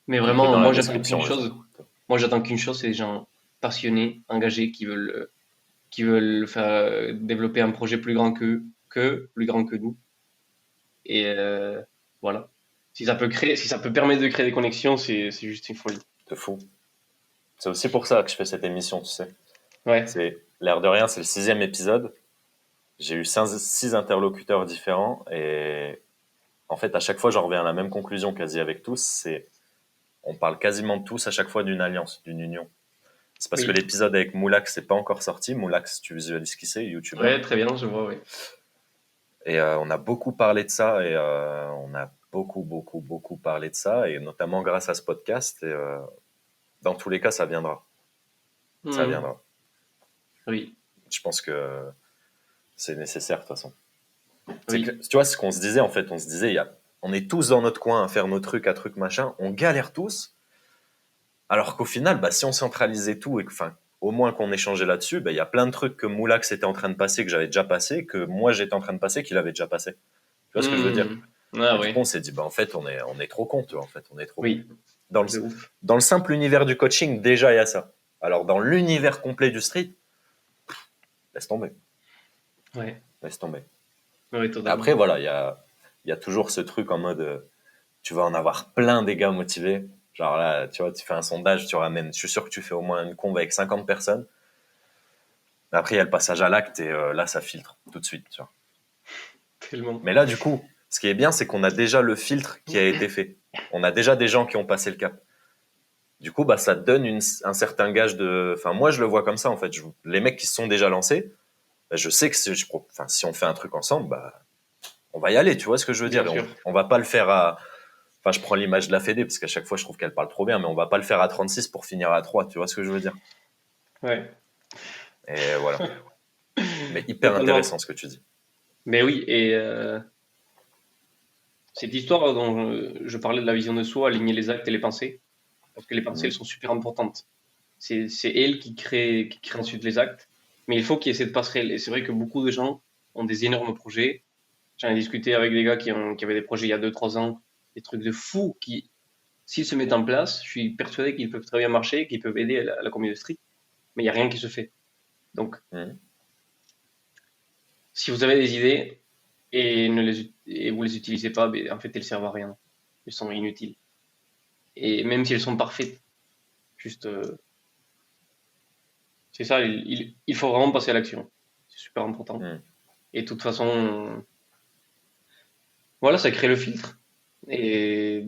Mais Tout est vraiment, dans la moi, j'attends qu'une description, les chose. autres. Moi, j'attends qu'une chose, c'est des gens passionnés, engagés, qui veulent faire développer un projet plus grand plus grand que nous. Et voilà. Si ça peut permettre de créer des connexions, c'est juste une folie. C'est fou. C'est aussi pour ça que je fais cette émission, tu sais. Ouais. C'est l'air de rien, c'est le 6e épisode. J'ai eu 6 interlocuteurs différents et en fait, à chaque fois, j'en reviens à la même conclusion quasi avec tous. C'est on parle quasiment tous à chaque fois d'une alliance, d'une union. C'est parce que Oui. l'épisode avec Moulax n'est pas encore sorti. Moulax, tu visualises qui c'est, youtubeur. Ouais, très bien, je vois, oui. Et on a beaucoup parlé de ça et on a beaucoup parlé de ça et notamment grâce à ce podcast. Et dans tous les cas, ça viendra. Ça Mhm. viendra. Oui, Je pense que c'est nécessaire de toute façon. oui. Tu vois, ce qu'on se disait en fait, on se disait, on est tous dans notre coin à faire nos trucs, à trucs machin, on galère tous. Alors qu'au final, bah, si on centralisait tout et enfin, au moins qu'on échangeait là-dessus, bah, il y a plein de trucs que Moulax était en train de passer, que j'avais déjà passé, que moi j'étais en train de passer, qu'il avait déjà passé. Tu vois ce que je veux dire? Mhm. Ah Et du coup, ouais, on s'est dit, bah, en fait, on est trop con, tu vois, en fait, on est trop con. oui, Dans le, de ouf. dans le simple univers du coaching, déjà, il y a ça. Alors, dans l'univers complet du street, laisse tomber, Ouais, laisse tomber. ouais, Après, totalement. voilà, il y a toujours ce truc en mode, tu vas en avoir plein des gars motivés. Genre là, tu vois, tu fais un sondage, tu ramènes, je suis sûr que tu fais au moins une conve avec 50 personnes. Après, il y a le passage à l'acte et là, ça filtre tout de suite, tu vois. Tellement. Mais là, du coup, ce qui est bien, c'est qu'on a déjà le filtre qui a été fait. On a déjà des gens qui ont passé le cap. Du coup, bah, ça te donne un certain gage de. Enfin, moi, je le vois comme ça, en fait. Les mecs qui se sont déjà lancés, bah, je sais que si on fait un truc ensemble, bah, on va y aller, tu vois ce que je veux Bien dire. sûr. On va pas le faire à. Enfin, je prends l'image de la Fédé, parce qu'à chaque fois, je trouve qu'elle parle trop bien, mais on va pas le faire à 36 pour finir à 3, tu vois ce que je veux dire. Ouais, Et voilà. Mais hyper totalement. intéressant ce que tu dis. Mais oui, et cette histoire dont je parlais de la vision de soi, aligner les actes et les pensées, parce que les pensées, elles Mhm. sont super importantes. C'est elles qui créent ensuite les actes, mais il faut qu'il y ait cette passerelle. Et c'est vrai que beaucoup de gens ont des énormes projets. J'en ai discuté avec des gars qui avaient des projets il y a 2 3 ans, des trucs de fous qui, s'ils se mettent en place, je suis persuadé qu'ils peuvent très bien marcher, qu'ils peuvent aider à la communauté street, mais il n'y a rien qui se fait. Donc, Mhm. si vous avez des idées et vous les utilisez pas, ben, en fait, elles servent à rien. Elles sont inutiles. Et même si elles sont parfaites, juste, c'est ça, il faut vraiment passer à l'action. C'est super important. Mhm. Et de toute façon, voilà, ça crée le filtre. Et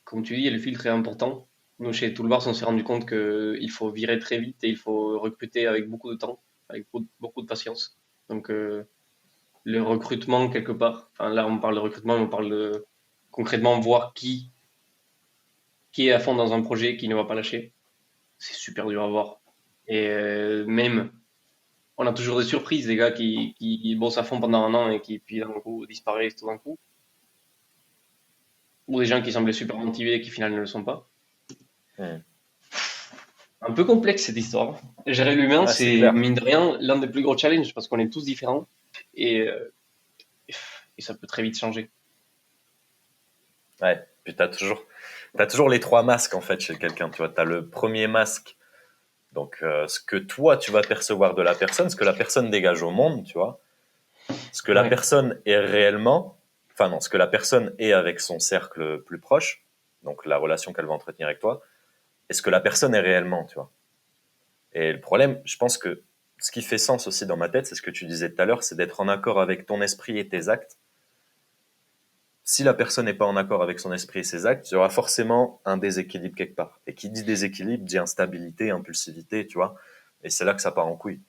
comme tu dis, le filtre est important. Nous, chez Toolbars, on s'est rendu compte qu'il faut virer très vite et il faut recruter avec beaucoup de temps, avec beaucoup de patience. Donc, le recrutement, quelque part, enfin là, on parle de recrutement, mais on parle de concrètement voir qui est à fond dans un projet, qui ne va pas lâcher. C'est super dur à voir. Et même, on a toujours des surprises, des gars qui bossent à fond pendant un an et qui, puis d'un coup, disparaissent tout d'un coup. Ou des gens qui semblaient super motivés et qui, finalement, ne le sont pas. Mhm. Un peu complexe cette histoire. Gérer l'humain, Ah, c'est c'est clair. mine de rien l'un des plus gros challenges parce qu'on est tous différents et, euh, et ça peut très vite changer. Ouais. Puis t'as toujours les trois masques, en fait, chez quelqu'un, tu vois. T'as le premier masque. Donc, ce que toi, tu vas percevoir de la personne, ce que la personne dégage au monde, tu vois, ce que la Ouais, personne est réellement, enfin non, ce que la personne est avec son cercle plus proche, donc la relation qu'elle va entretenir avec toi, et ce que la personne est réellement, tu vois. Et le problème, je pense que ce qui fait sens aussi dans ma tête, c'est ce que tu disais tout à l'heure, c'est d'être en accord avec ton esprit et tes actes. Si la personne n'est pas en accord avec son esprit et ses actes, il y aura forcément un déséquilibre quelque part. Et qui dit déséquilibre dit instabilité, impulsivité, tu vois. Et c'est là que ça part en couille. Donc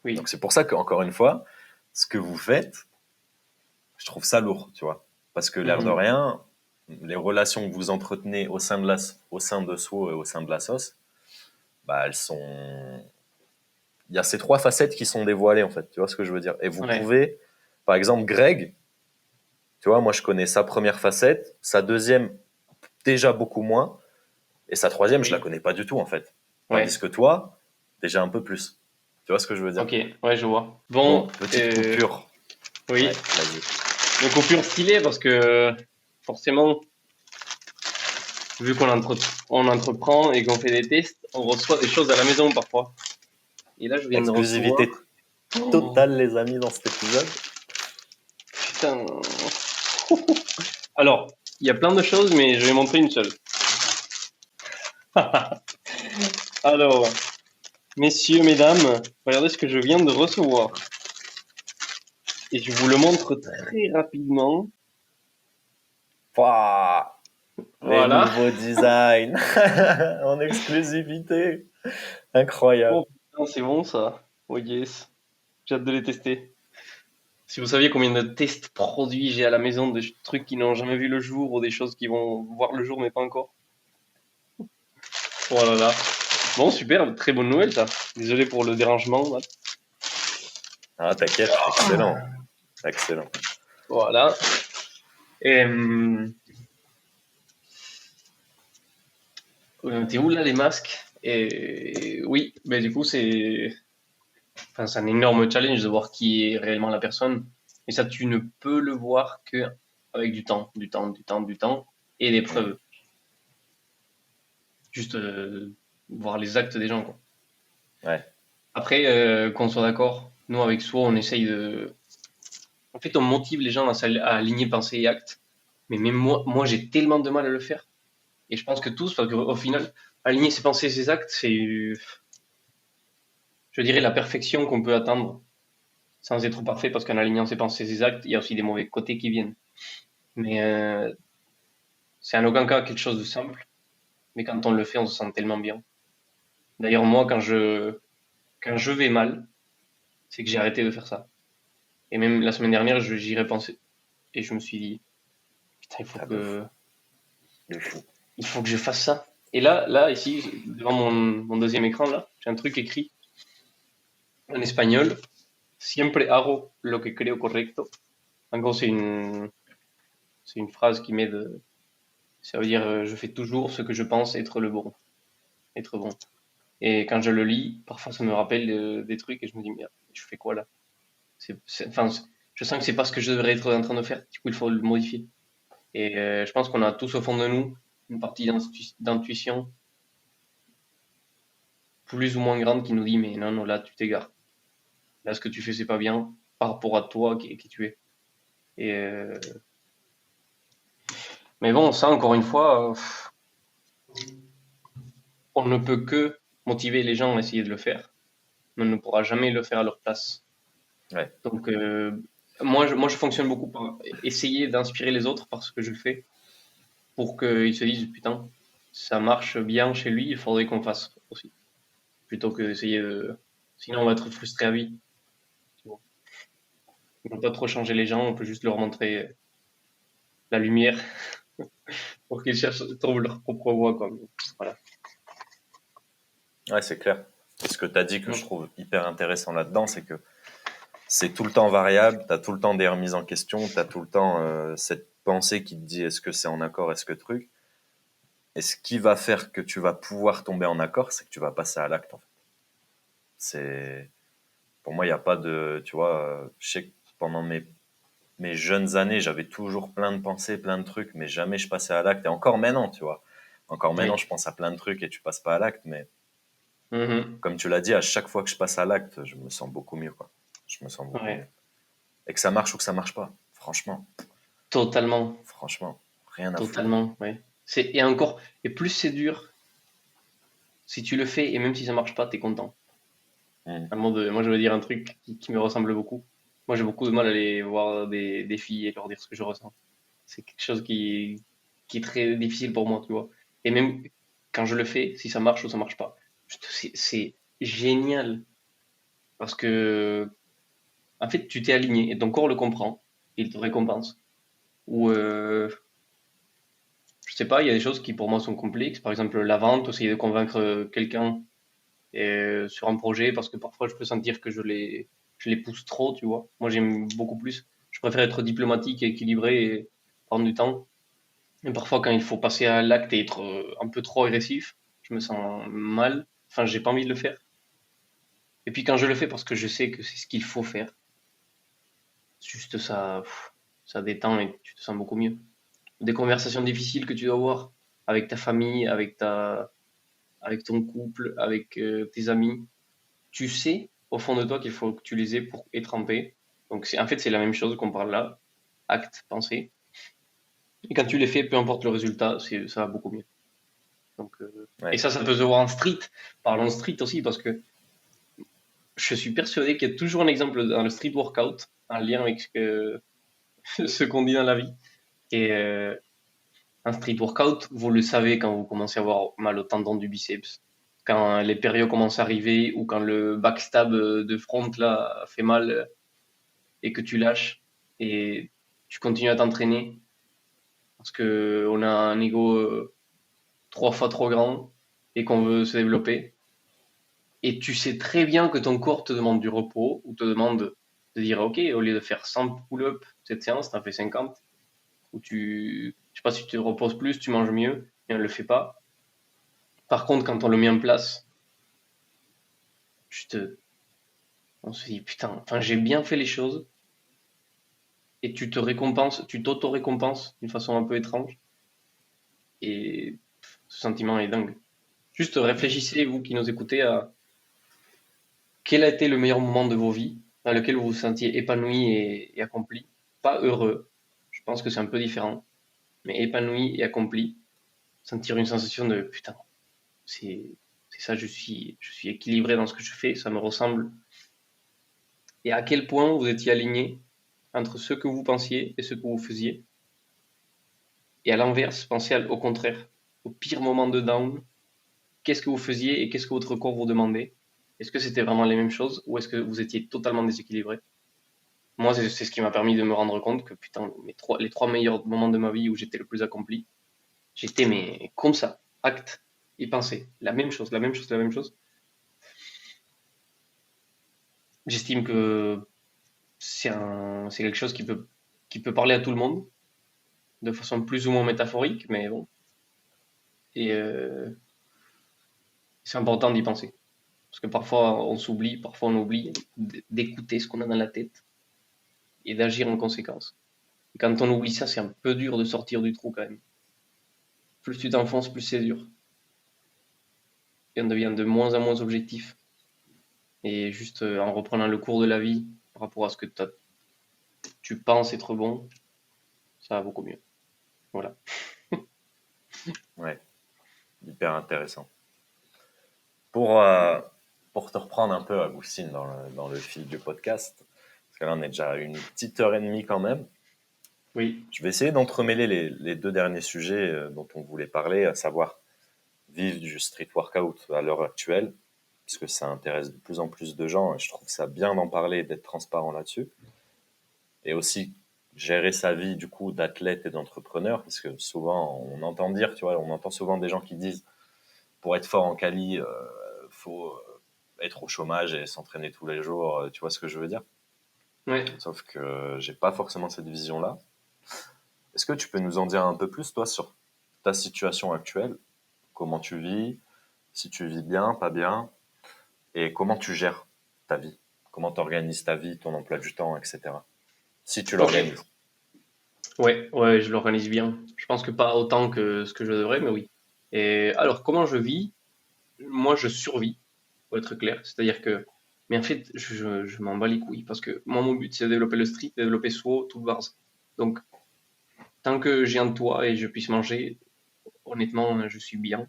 oui, c'est pour ça qu'encore une fois, ce que vous faites, je trouve ça lourd, tu vois. Parce que l'air de mhm, rien, les relations que vous entretenez au sein de SWO et au sein de la sauce, bah elles sont. Il y a ces trois facettes qui sont dévoilées en fait, tu vois ce que je veux dire. Et vous ouais, pouvez, par exemple, Greg, tu vois, moi je connais sa première facette, sa deuxième déjà beaucoup moins, et sa troisième je la oui, connais pas du tout en fait. Tandis ouais, que toi, déjà un peu plus. Tu vois ce que je veux dire. ok, ouais, je vois. Bon, Bon, petite coupure. oui, Ouais, vas-y. une coupure stylée parce que forcément, vu on entreprend et qu'on fait des tests, on reçoit des choses à la maison parfois. Et là, je viens de recevoir. Exclusivité Oh, totale, les amis, dans cet épisode. putain. Alors, il y a plein de choses, mais je vais montrer une seule. Alors, messieurs, mesdames, regardez ce que je viens de recevoir. Et je vous le montre très rapidement. Pouah, les Voilà. nouveaux designs en exclusivité. Oh Incroyable. putain, c'est bon ça. Oh yes. J'ai hâte de les tester. Si vous saviez combien de tests produits j'ai à la maison, des trucs qui n'ont jamais vu le jour ou des choses qui vont voir le jour mais pas encore. Oh là là. Bon, super, très bonne nouvelle ça. Désolé pour le dérangement. Là. Ah, t'inquiète, excellent. Excellent. Voilà. Et t'es où là les masques? Et oui, ben du coup c'est un énorme challenge de voir qui est réellement la personne. Et ça, tu ne peux le voir que avec du temps, du temps, du temps, du temps et des Mm. preuves. Juste voir les actes des gens, quoi. Ouais. Après, qu'on soit d'accord, nous avec soi, on essaye de. En fait, on motive les gens à aligner pensée et acte. Mais même moi, j'ai tellement de mal à le faire. Et je pense que tous, parce qu'au final, aligner ses pensées et ses actes, c'est, je dirais, la perfection qu'on peut atteindre sans être parfait, parce qu'en alignant ses pensées et ses actes, il y a aussi des mauvais côtés qui viennent. Mais c'est en aucun cas quelque chose de simple. mais quand on le fait, on se sent tellement bien. D'ailleurs, moi, quand je vais mal, c'est que j'ai arrêté de faire ça. Et même la semaine dernière, j'y repensais. Et je me suis dit, putain, Ah, de fou. De fou. il faut que je fasse ça. Et là, ici, devant mon deuxième écran, là, j'ai un truc écrit en espagnol. Siempre hago lo que creo correcto. En gros, c'est une phrase qui m'aide. Ça veut dire, je fais toujours ce que je pense être le bon, être bon. Et quand je le lis, parfois ça me rappelle des trucs et je me dis, merde, je fais quoi là? Enfin, je sens que c'est pas ce que je devrais être en train de faire. Du coup, il faut le modifier. Et je pense qu'on a tous au fond de nous une partie d'intuition plus ou moins grande qui nous dit, mais non, non, là, tu t'égares. Là, ce que tu fais, c'est pas bien par rapport à toi qui tu es. Et, mais bon, ça, encore une fois, on ne peut que motiver les gens à essayer de le faire, mais on ne pourra jamais le faire à leur place. Ouais. Donc, moi, je fonctionne beaucoup par essayer d'inspirer les autres par ce que je fais pour qu'ils se disent, putain, ça marche bien chez lui, il faudrait qu'on fasse aussi. Plutôt que d'essayer de. Sinon, on va être frustré à vie. Tu vois. On ne peut pas trop changer les gens, on peut juste leur montrer la lumière pour qu'ils cherchent, trouvent leur propre voie. Quoi. Voilà. Ouais, c'est clair. Et ce que tu as dit que je Donc, trouve hyper intéressant là-dedans, c'est que c'est tout le temps variable, tu as tout le temps des remises en question, tu as tout le temps cette pensée qui te dit est-ce que c'est en accord, est-ce que truc. Et ce qui va faire que tu vas pouvoir tomber en accord, c'est que tu vas passer à l'acte en fait. C'est pour moi, il n'y a pas de, tu vois, je sais que pendant mes jeunes années, j'avais toujours plein de pensées, plein de trucs, mais jamais je passais à l'acte. Et encore maintenant, tu vois. Encore maintenant, oui. je pense à plein de trucs et tu passes pas à l'acte, mais Mhm. comme tu l'as dit, à chaque fois que je passe à l'acte, je me sens beaucoup mieux, quoi. Je me sens beaucoup mieux. Ouais. Et que ça marche ou que ça marche pas. Franchement, Totalement. franchement, rien à foutre. Totalement. Ouais. Et encore, et plus c'est dur, si tu le fais et même si ça marche pas, t'es content. Mm. Moi, je veux dire un truc qui me ressemble beaucoup. Moi, j'ai beaucoup de mal à aller voir des filles et leur dire ce que je ressens. C'est quelque chose qui est très difficile pour moi, tu vois. Et même quand je le fais, si ça marche ou ça marche pas, c'est génial. Parce que, en fait, tu t'es aligné et ton corps le comprend. Et il te récompense. Ou, je sais pas, il y a des choses qui pour moi sont complexes. Par exemple, la vente, essayer de convaincre quelqu'un sur un projet parce que parfois je peux sentir que je les pousse trop, tu vois. Moi, j'aime beaucoup plus. Je préfère être diplomatique et équilibré et prendre du temps. Et parfois, quand il faut passer à l'acte et être un peu trop agressif, je me sens mal. Enfin, j'ai pas envie de le faire. Et puis quand je le fais parce que je sais que c'est ce qu'il faut faire, juste ça, ça détend et tu te sens beaucoup mieux. Des conversations difficiles que tu dois avoir avec ta famille, avec ton couple, avec tes amis, tu sais au fond de toi qu'il faut que tu les aies pour être en paix. Donc en fait, c'est la même chose qu'on parle là, acte, pensée. Et quand tu les fais, peu importe le résultat, ça va beaucoup mieux. Donc, et Ouais. ça peut se voir en street. Parlons street aussi, parce que je suis persuadé qu'il y a toujours un exemple dans le street workout, en lien avec ce qu'on dit dans la vie. Et un street workout, vous le savez quand vous commencez à avoir mal au tendon du biceps, quand les périos commencent à arriver, ou quand le backstab de front là fait mal et que tu lâches et tu continues à t'entraîner parce que on a un ego 3 fois trop grand et qu'on veut se développer. Et tu sais très bien que ton corps te demande du repos ou te demande de dire ok, au lieu de faire 100 pull-ups cette séance, t'en fais 50. Ou je sais pas si tu te reposes plus, tu manges mieux, et on le fait pas. Par contre, quand on le met en place, on se dit putain, enfin j'ai bien fait les choses et tu te récompenses, tu t'auto-récompenses d'une façon un peu étrange et ce sentiment est dingue. Juste réfléchissez, vous qui nous écoutez, à quel a été le meilleur moment de vos vies dans lequel vous vous sentiez épanoui et accompli. Pas heureux, je pense que c'est un peu différent, mais épanoui et accompli. Sentir une sensation de putain, c'est ça, je suis équilibré dans ce que je fais, ça me ressemble. Et à quel point vous étiez aligné entre ce que vous pensiez et ce que vous faisiez. Et à l'inverse, pensez au contraire. au pire moment de down, qu'est-ce que vous faisiez et qu'est-ce que votre corps vous demandait? Est-ce que c'était vraiment les mêmes choses ou est-ce que vous étiez totalement déséquilibré? Moi, c'est ce qui m'a permis de me rendre compte que putain, les 3 meilleurs moments de ma vie où j'étais le plus accompli, j'étais mais comme ça, acte et pensée, la même chose, la même chose, la même chose. J'estime que c'est quelque chose qui peut parler à tout le monde, de façon plus ou moins métaphorique, mais bon. Et c'est important d'y penser. Parce que parfois on s'oublie, parfois on oublie d'écouter ce qu'on a dans la tête et d'agir en conséquence. Et quand on oublie ça, c'est un peu dur de sortir du trou quand même. Plus tu t'enfonces, plus c'est dur. Et on devient de moins en moins objectif. Et juste en reprenant le cours de la vie par rapport à ce que tu penses être bon, ça va beaucoup mieux. Voilà. Ouais, hyper intéressant. Pour te reprendre un peu, Agustine, dans le fil du podcast, parce que là, on est déjà à une petite heure et demie quand même. Oui. Je vais essayer d'entremêler les deux derniers sujets dont on voulait parler, à savoir vivre du street workout à l'heure actuelle, puisque ça intéresse de plus en plus de gens et je trouve ça bien d'en parler et d'être transparent là-dessus. Et aussi gérer sa vie du coup d'athlète et d'entrepreneur, parce que souvent on entend dire, tu vois, on entend souvent des gens qui disent pour être fort en quali, faut être au chômage et s'entraîner tous les jours, tu vois ce que je veux dire? Ouais. Sauf que j'ai pas forcément cette vision-là. Est-ce que tu peux nous en dire un peu plus, toi, sur ta situation actuelle? Comment tu vis? Si tu vis bien, pas bien? Et comment tu gères ta vie? Comment tu organises ta vie, ton emploi du temps, etc. Si tu Ok. l'organises. Ouais, ouais, je l'organise bien. Je pense que pas autant que ce que je devrais, mais oui. Et alors, comment je vis? Moi, je survis, pour être clair. C'est-à-dire que, mais en fait, je m'en bats les couilles parce que moi, mon but, c'est de développer le street, de développer SWO, tout le bars. Donc, tant que j'ai un toit et je puisse manger, honnêtement, je suis bien.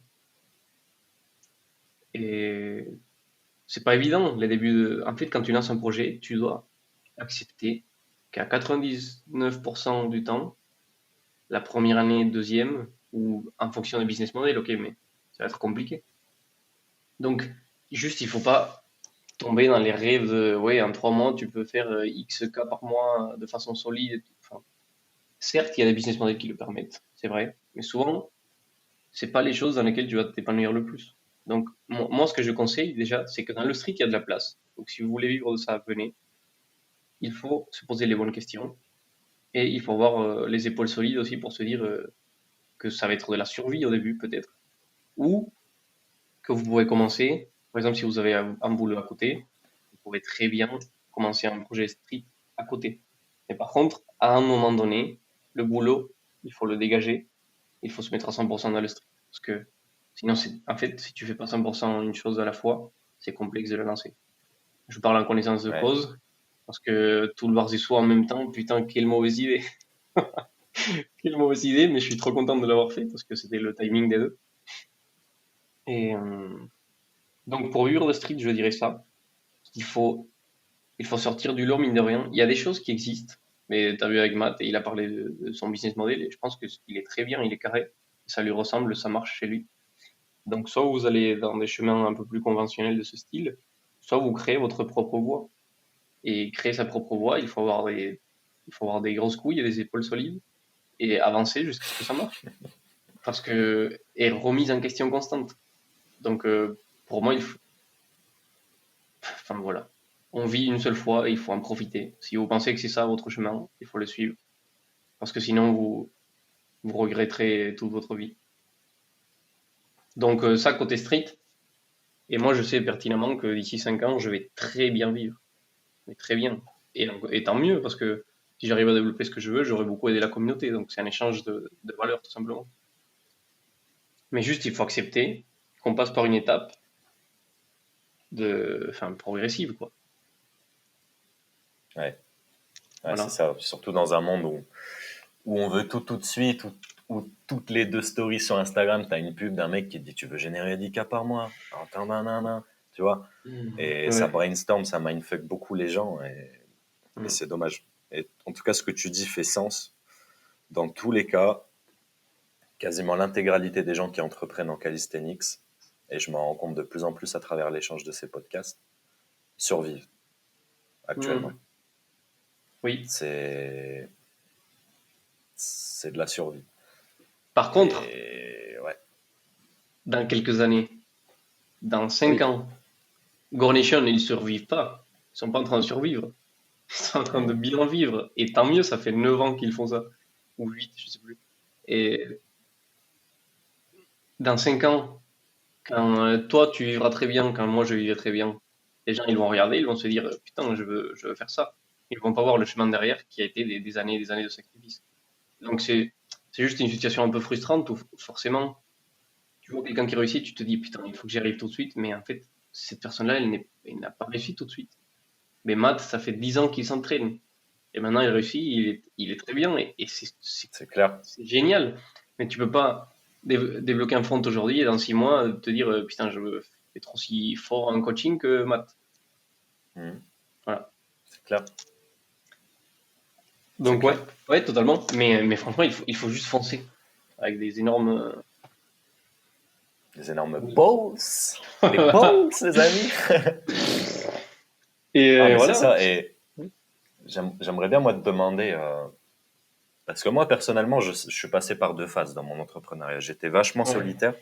Et c'est pas évident, les débuts en fait, quand tu lances un projet, tu dois accepter qu'à 99% du temps, la première année, deuxième, ou en fonction des business models, ok, mais ça va être compliqué. Donc, juste, il faut pas tomber dans les rêves de, ouais, en 3 mois, tu peux faire X cas par mois de façon solide. Et tout. Enfin, certes, il y a des business models qui le permettent, c'est vrai, mais souvent, c'est pas les choses dans lesquelles tu vas t'épanouir le plus. Donc, moi, ce que je conseille déjà, c'est que dans le street, il y a de la place. Donc, si vous voulez vivre de ça, venez. Il faut se poser les bonnes questions et il faut avoir les épaules solides aussi pour se dire que ça va être de la survie au début, peut-être. Ou que vous pourrez commencer, par exemple, si vous avez un boulot à côté, vous pouvez très bien commencer un projet street à côté. Mais par contre, à un moment donné, le boulot, il faut le dégager, il faut se mettre à 100% dans le street. Parce que sinon, en fait, si tu fais pas 100% une chose à la fois, c'est complexe de la lancer. Je parle en connaissance de Ouais, cause, parce que tout le Barzisso en même temps, putain, quelle mauvaise idée. Quelle mauvaise idée, mais je suis trop content de l'avoir fait, parce que c'était le timing des deux. Et donc, pour vivre de street, je dirais ça. Il faut, il faut sortir du lot, mine de rien. Il y a des choses qui existent, mais tu as vu avec Matt, et il a parlé de son business model, et je pense qu'il est très bien, il est carré, ça lui ressemble, ça marche chez lui. Donc, soit vous allez dans des chemins un peu plus conventionnels de ce style, soit vous créez votre propre voie. Et créer sa propre voie, il faut avoir des grosses couilles et des épaules solides, et avancer jusqu'à ce que ça marche. Parce que, et remise en question constante. Donc, pour moi, enfin voilà. On vit une seule fois et il faut en profiter. Si vous pensez que c'est ça votre chemin, il faut le suivre. Parce que sinon, vous regretterez toute votre vie. Donc, ça, côté street. Et moi, je sais pertinemment que d'ici 5 ans, je vais très bien vivre. Mais très bien. Et tant mieux, parce que si j'arrive à développer ce que je veux, j'aurai beaucoup aidé la communauté. Donc, c'est un échange de valeurs, tout simplement. Mais juste, il faut accepter qu'on passe par une étape enfin, progressive, quoi. ouais, ouais, c'est Voilà. ça. Surtout dans un monde où on veut tout de suite, où toutes les 2 stories sur Instagram, tu as une pub d'un mec qui te dit tu veux générer 10K par mois. Attends, nanana, tu vois. Et ça Ouais. brainstorm, ça mindfuck beaucoup les gens et Mm. c'est dommage. Et en tout cas, ce que tu dis fait sens. Dans tous les cas, quasiment l'intégralité des gens qui entreprennent en calisthenics, et je m'en rends compte de plus en plus à travers l'échange de ces podcasts, survivent actuellement. Oui. C'est de la survie. Par contre, Et ouais. dans quelques années, dans 5 ans, Gornation, ils survivent pas. Ils sont pas en train de survivre. Ils sont en train de bien vivre. Et tant mieux, ça fait 9 ans qu'ils font ça. Ou 8, je sais plus. Et dans 5 ans, quand toi, tu vivras très bien, quand moi, je vivrai très bien, les gens, ils vont regarder, ils vont se dire, putain, je veux faire ça. Ils vont pas voir le chemin derrière qui a été des années et des années de sacrifice. Donc, c'est juste une situation un peu frustrante où forcément, tu vois quelqu'un qui réussit, tu te dis, putain, il faut que j'y arrive tout de suite. Mais en fait, cette personne-là, elle n'a pas réussi tout de suite. Mais Matt, ça fait 10 ans qu'il s'entraîne. Et maintenant, il réussit, il est très bien. Et C'est clair. c'est génial. Mais tu peux pas débloquer un front aujourd'hui et dans 6 mois, te dire, putain, je veux être aussi fort en coaching que Matt. Voilà. C'est clair. Donc, ouais, totalement. Mais franchement, il faut juste foncer avec des énormes. Des énormes balls. Des balls, les amis. Et Ah, mais c'est voilà. ça. Et j'aimerais bien, moi, te demander. Parce que moi, personnellement, je suis passé par 2 phases dans mon entrepreneuriat. J'étais vachement Ouais. solitaire.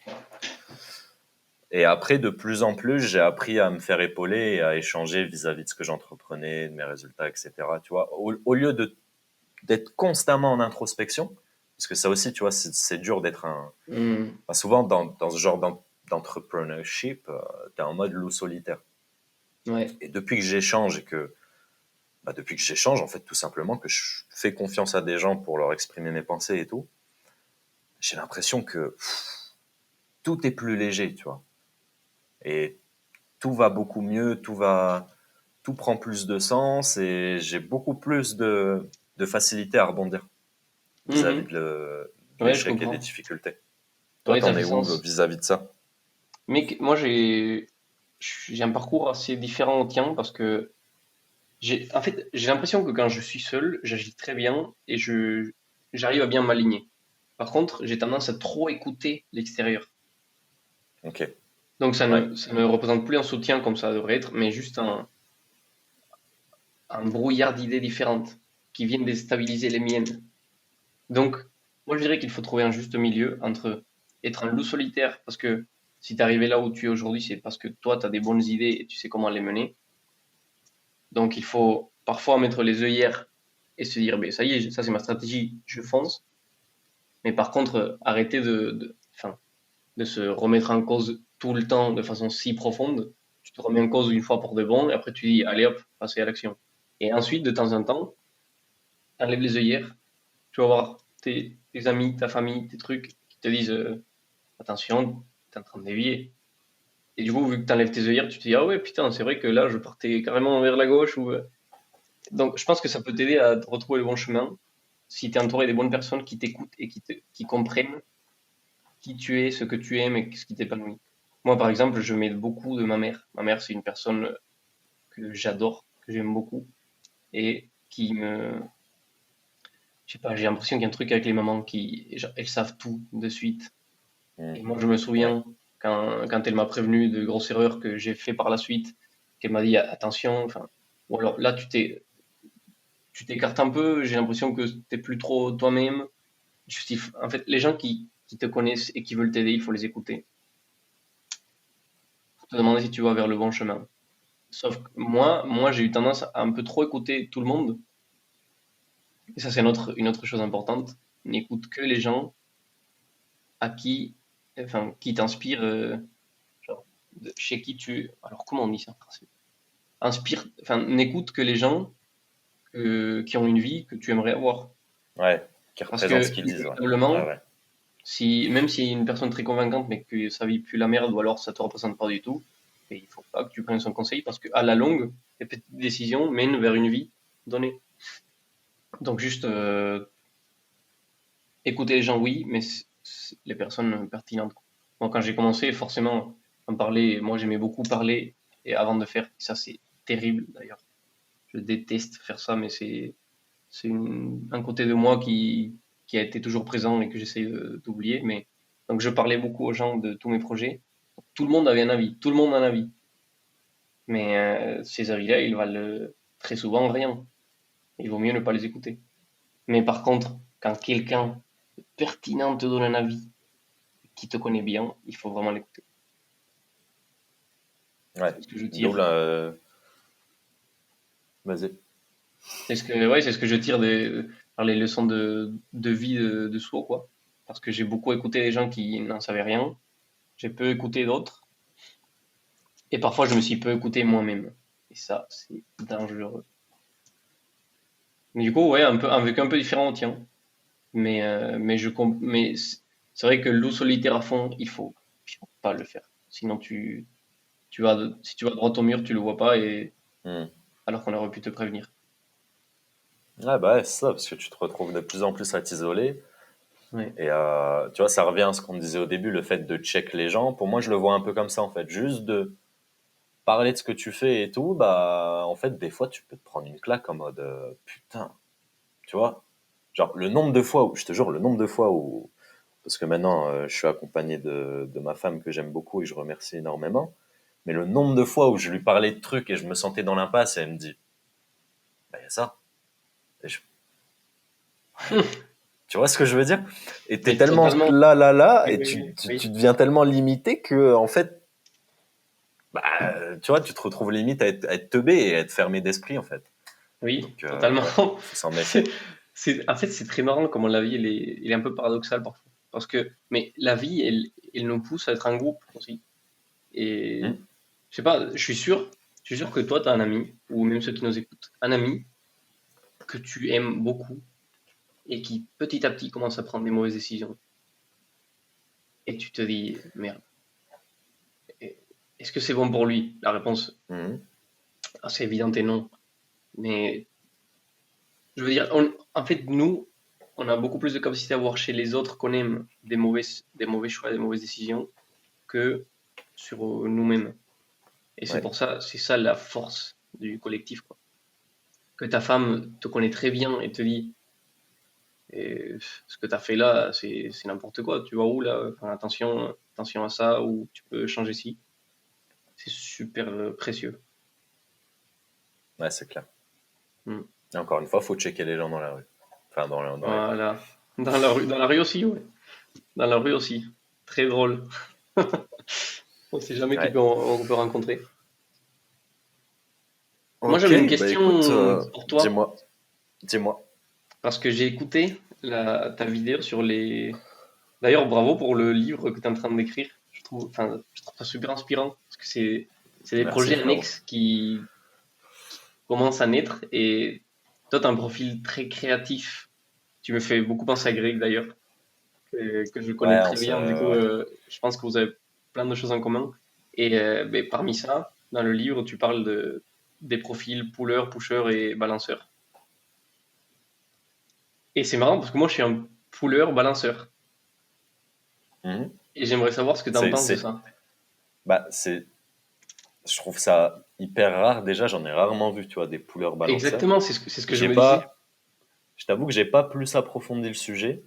Et après, de plus en plus, j'ai appris à me faire épauler et à échanger vis-à-vis de ce que j'entreprenais, de mes résultats, etc. Tu vois, au lieu d'être constamment en introspection, parce que ça aussi, tu vois, c'est dur d'être enfin, souvent, dans ce genre d'entrepreneurship, tu es en mode loup solitaire. Ouais. Et depuis que j'échange en fait, tout simplement, que je fais confiance à des gens pour leur exprimer mes pensées et tout, j'ai l'impression que tout est plus léger, tu vois. Et tout va beaucoup mieux, tout prend plus de sens et j'ai beaucoup plus de facilité à rebondir vis-à-vis de Ouais, je l'échec et des comprends. difficultés. Toi, Ouais, ça t'en fait es où sens. vis-à-vis de ça? Mais moi, j'ai un parcours assez différent au tien parce que en fait, j'ai l'impression que quand je suis seul, j'agis très bien et j'arrive à bien m'aligner. Par contre, j'ai tendance à trop écouter l'extérieur. Ok, Donc, ouais, ça ne représente plus un soutien comme ça devrait être, mais juste un brouillard d'idées différentes qui viennent déstabiliser les miennes. Donc, moi, je dirais qu'il faut trouver un juste milieu entre être un loup solitaire, parce que si tu es arrivé là où tu es aujourd'hui, c'est parce que toi, tu as des bonnes idées et tu sais comment les mener. Donc, il faut parfois mettre les œillères et se dire, ben, ça y est, ça c'est ma stratégie, je fonce. Mais par contre, arrêter enfin, de se remettre en cause tout le temps de façon si profonde. Tu te remets en cause une fois pour de bon, et après tu dis, allez hop, passez à l'action. Et ensuite, de temps en temps, enlève les œillères. Tu vas voir tes amis, ta famille, tes trucs qui te disent, attention, t'es en train de dévier. Et du coup, vu que tu enlèves tes œillères, tu te dis, ah ouais, putain, c'est vrai que là, je partais carrément vers la gauche. Donc, je pense que ça peut t'aider à retrouver le bon chemin si tu es entouré des bonnes personnes qui t'écoutent et qui comprennent qui tu es, ce que tu aimes et ce qui t'épanouit. Moi, par exemple, je m'aide beaucoup de ma mère. Ma mère, c'est une personne que j'adore, que j'aime beaucoup et qui me. Je sais pas, j'ai l'impression qu'il y a un truc avec les mamans qui. Genre, elles savent tout de suite. Et moi, je me ouais, souviens quand elle m'a prévenu de grosses erreurs que j'ai fait par la suite, qu'elle m'a dit attention, enfin. Ou alors là, tu t'écartes un peu, j'ai l'impression que t'es plus trop toi-même. En fait, les gens qui te connaissent et qui veulent t'aider, il faut les écouter. Faut te demander si tu vas vers le bon chemin. Sauf que moi j'ai eu tendance à un peu trop écouter tout le monde. Et ça, c'est une autre chose importante. N'écoute que les gens à qui t'inspirent, genre, chez qui alors comment on dit ça en français? N'écoute que les gens qui ont une vie que tu aimerais avoir. ouais, qui Parce représente ce que, qu'ils disent, ouais. Ouais, inévitablement, ouais. même si une personne très convaincante, mais que sa vie pue la merde, ou alors ça te représente pas du tout, et il faut pas que tu prennes son conseil parce qu'à la longue, les petites décisions mènent vers une vie donnée. Donc juste écouter les gens, oui, mais les personnes pertinentes. Moi, quand j'ai commencé, forcément, en parler, moi j'aimais beaucoup parler et avant de faire, ça c'est terrible d'ailleurs. Je déteste faire ça, mais c'est un côté de moi qui a été toujours présent et que j'essaye d'oublier. Mais donc je parlais beaucoup aux gens de tous mes projets. Tout le monde avait un avis, tout le monde a un avis. Mais ces avis-là, ils valent très souvent rien. Il vaut mieux ne pas les écouter. Mais par contre, quand quelqu'un pertinent te donne un avis, qui te connaît bien, il faut vraiment l'écouter. Ouais. C'est ce que je D'où tire. Vas-y. C'est ce que je tire par les leçons de vie de Swo, quoi. Parce que j'ai beaucoup écouté les gens qui n'en savaient rien. J'ai peu écouté d'autres. Et parfois, je me suis peu écouté moi-même. Et ça, c'est dangereux. Mais du coup, ouais, un vécu un peu différent, tiens. Mais c'est vrai que loup solitaire à fond, il faut pas le faire. Sinon, si tu vas droit au mur, tu le vois pas, Hmm. alors qu'on aurait pu te prévenir. Ouais, bah ouais, c'est ça, parce que tu te retrouves de plus en plus à t'isoler. Ouais. Et tu vois, ça revient à ce qu'on disait au début, le fait de check les gens. Pour moi, je le vois un peu comme ça, en fait. Juste de parler de ce que tu fais et tout, bah, en fait, des fois, tu peux te prendre une claque en mode putain, tu vois. Genre, le nombre de fois où, je te jure, le nombre de fois où, parce que maintenant, je suis accompagné de ma femme que j'aime beaucoup et je remercie énormément, mais le nombre de fois où je lui parlais de trucs et je me sentais dans l'impasse et elle me dit, bah, il y a ça. Et tu vois ce que je veux dire? Et t'es Mais tellement totalement. là, Oui, et oui, oui. tu Oui. deviens tellement limité que, en fait, bah, tu vois, tu te retrouves limite à être teubé et à être fermé d'esprit, en fait. Oui, Donc, totalement. ouais, faut s'en C'est, méfier. en fait, c'est très marrant comment la vie, elle est un peu paradoxale parfois. Mais la vie, elle nous pousse à être un groupe aussi. Et Hmm. je sais pas, je suis sûr que toi, tu as un ami, ou même ceux qui nous écoutent, un ami que tu aimes beaucoup et qui petit à petit commence à prendre des mauvaises décisions. Et tu te dis, merde, est-ce que c'est bon pour lui? La réponse Mhm. assez évidente est non. Mais je veux dire, en fait, nous, on a beaucoup plus de capacité à voir chez les autres qu'on aime des mauvais choix, des mauvaises décisions que sur nous-mêmes. Et Ouais, c'est ça la force du collectif, quoi. Que ta femme te connaît très bien et te dit, ce que tu as fait là, c'est n'importe quoi. Tu vas où là? Enfin, attention à ça, ou tu peux changer ci. C'est super précieux. ouais, c'est clair. Mm. Et encore une fois, faut checker les gens dans la rue. Enfin, dans les rues. Voilà. Dans la rue aussi, ouais. Dans la rue aussi. Très drôle. On sait jamais qui Ouais. on peut rencontrer. Moi, Ok, j'avais une bah écoute, question pour toi, dis-moi, dis-moi. parce que j'ai écouté ta vidéo sur les. D'ailleurs, bravo pour le livre que tu es en train d'écrire. Je trouve ça super inspirant, parce que c'est des Merci, projets frérot. annexes qui commencent à naître, et toi, tu as un profil très créatif. Tu me fais beaucoup penser à Greg, d'ailleurs, que je connais Ouais, très bien. Du coup, ouais. je pense que vous avez plein de choses en commun. Et ben, parmi ça, dans le livre, tu parles des profils puller, pusher et balanceur. Et c'est marrant parce que moi, je suis un puller balanceur. Mhm. Et j'aimerais savoir ce que tu en penses de C'est, ça. bah, je trouve ça hyper rare. Déjà, j'en ai rarement vu, tu vois, des pouleurs balanceurs. Exactement, c'est ce que je J'ai me disais. pas, je t'avoue que j'ai pas plus approfondi le sujet.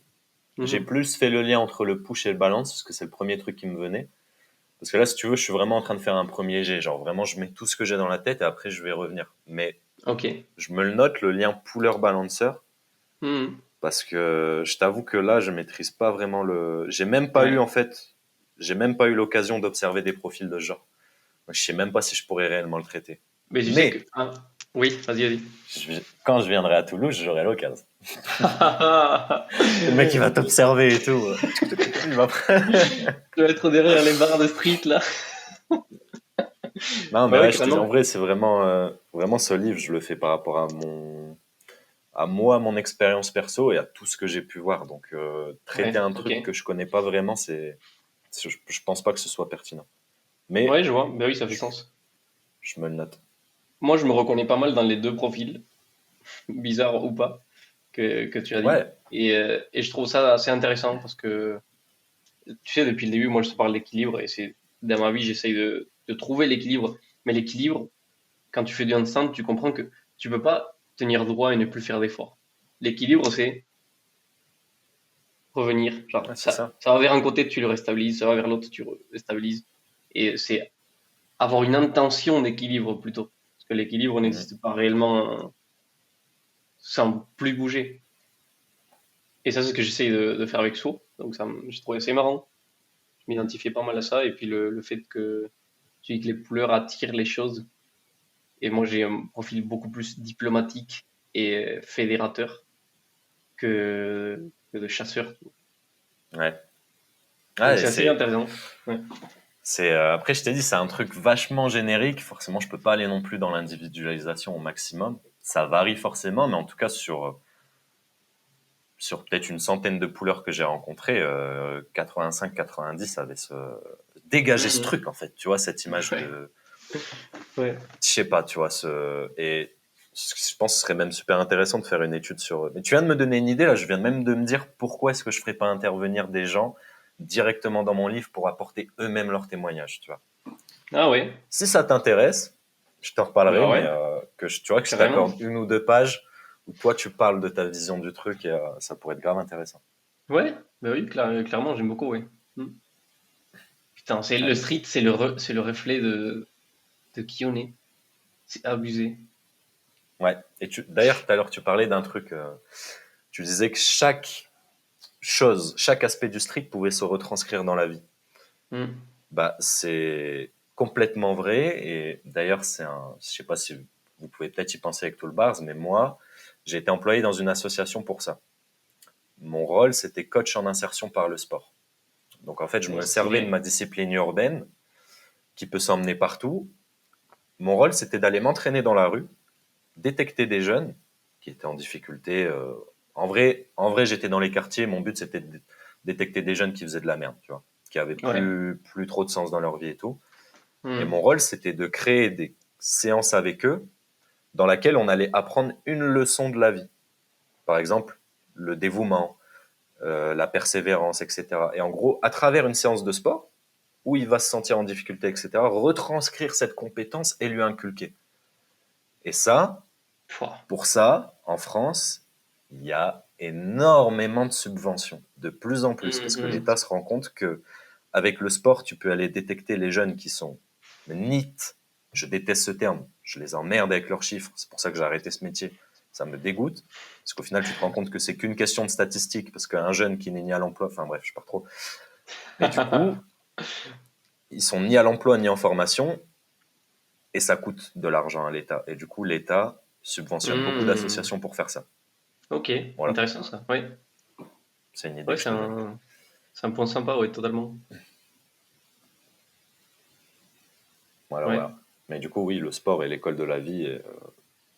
J'ai Mhm. plus fait le lien entre le push et le balance, parce que c'est le premier truc qui me venait. Parce que là, si tu veux, je suis vraiment en train de faire un premier jet. Genre, vraiment, je mets tout ce que j'ai dans la tête et après, je vais revenir. Mais Ok. je me le note, le lien puller-balancer, Mhm. parce que je t'avoue que là, je maîtrise pas vraiment le. J'ai même pas eu, Ouais. en fait, j'ai même pas eu l'occasion d'observer des profils de ce genre. Donc, je sais même pas si je pourrais réellement le traiter. Mais tu sais que. Mais Ah, oui, vas-y, vas-y. quand je viendrai à Toulouse, j'aurai l'occasion. Le mec, il va t'observer et tout. Il va... Je vais être derrière les barres de street là. Non, mais Bah oui, ouais, je te dis, en carrément. vrai, c'est vraiment, vraiment ce livre, je le fais par rapport à moi, mon expérience perso et à tout ce que j'ai pu voir. Donc, traiter Ouais, un ok. truc que je connais pas vraiment, je pense pas que ce soit pertinent. Mais Ouais, je vois. Bah oui, ça fait je, sens. je me le note. Moi, je me reconnais pas mal dans les deux profils, bizarre ou pas, que tu as dit. Ouais. Et je trouve ça assez intéressant parce que, tu sais, depuis le début, moi, je te parle d'équilibre et dans ma vie, j'essaye de trouver l'équilibre. Mais l'équilibre, quand tu fais du handstand, tu comprends que tu peux pas tenir droit et ne plus faire d'efforts. L'équilibre, c'est revenir. Genre, Ouais, c'est ça. ça va vers un côté, tu le restabilises, ça va vers l'autre, tu le stabilises. Et c'est avoir une intention d'équilibre plutôt. Parce que l'équilibre Mhm. n'existe pas réellement sans plus bouger. Et ça, c'est ce que j'essaye de faire avec So. Donc, j'ai trouvé assez marrant. Je m'identifiais pas mal à ça. Et puis, le fait que tu dis que les couleurs attirent les choses. Et moi, j'ai un profil beaucoup plus diplomatique et fédérateur que de chasseur. Ouais. Donc, Ouais, c'est assez intéressant. Ouais. après, je t'ai dit, c'est un truc vachement générique. Forcément, je peux pas aller non plus dans l'individualisation au maximum. Ça varie forcément, mais en tout cas, sur peut-être une centaine de couleurs que j'ai rencontrées, 85-90 avaient dégagé ce Mhm. truc, en fait. Tu vois, cette image Ouais. de, Ouais. je sais pas, tu vois, et je pense que ce serait même super intéressant de faire une étude sur. Mais tu viens de me donner une idée là. Je viens même de me dire pourquoi est-ce que je ferais pas intervenir des gens directement dans mon livre pour apporter eux-mêmes leur témoignage, tu vois. Ah ouais, Si ça t'intéresse, je t'en reparlerai, bah mais ouais, tu vois que je carrément. t'accorde 1 ou 2 pages où toi tu parles de ta vision du truc et ça pourrait être grave intéressant. Ouais, bah oui, clairement, j'aime beaucoup, ouais. Mm. Putain, Ouais. le street, c'est le reflet de qui on est. C'est abusé. Ouais. Et d'ailleurs, tout à l'heure, tu parlais d'un truc. Tu disais que chaque aspect du street pouvait se retranscrire dans la vie. Mm. Bah, c'est complètement vrai. Et d'ailleurs, je sais pas si vous pouvez peut-être y penser avec tout le bars, mais moi, j'ai été employé dans une association pour ça. Mon rôle, c'était coach en insertion par le sport. Donc, en fait, je Oh, me servais de stylé. ma discipline urbaine qui peut s'emmener partout. Mon rôle, c'était d'aller m'entraîner dans la rue, détecter des jeunes qui étaient en difficulté. En vrai, j'étais dans les quartiers. Mon but, c'était de détecter des jeunes qui faisaient de la merde, tu vois, qui avaient Ouais. plus trop de sens dans leur vie et tout. Et Mm. mon rôle, c'était de créer des séances avec eux dans laquelle on allait apprendre une leçon de la vie. Par exemple, le dévouement, la persévérance, etc. Et en gros, à travers une séance de sport, où il va se sentir en difficulté, etc., retranscrire cette compétence et lui inculquer. Et ça, Pouah. pour ça, en France, il y a énormément de subventions, de plus en plus, parce que Mhm. l'État se rend compte que avec le sport, tu peux aller détecter les jeunes qui sont NEET. Je déteste ce terme, je les emmerde avec leurs chiffres, c'est pour ça que j'ai arrêté ce métier. Ça me dégoûte, parce qu'au final, tu te rends compte que c'est qu'une question de statistique, parce qu'un jeune qui n'est ni à l'emploi, enfin bref, je pars trop. Mais du coup, ils sont ni à l'emploi ni en formation, et ça coûte de l'argent à l'État. Et du coup, l'État subventionne beaucoup Mm. d'associations pour faire ça. Ok, Voilà, intéressant ça. Ouais, c'est une idée ouais, que je te donne. c'est un point sympa, ouais, totalement. Voilà, Ouais. voilà. Mais du coup, oui, le sport est l'école de la vie. Et,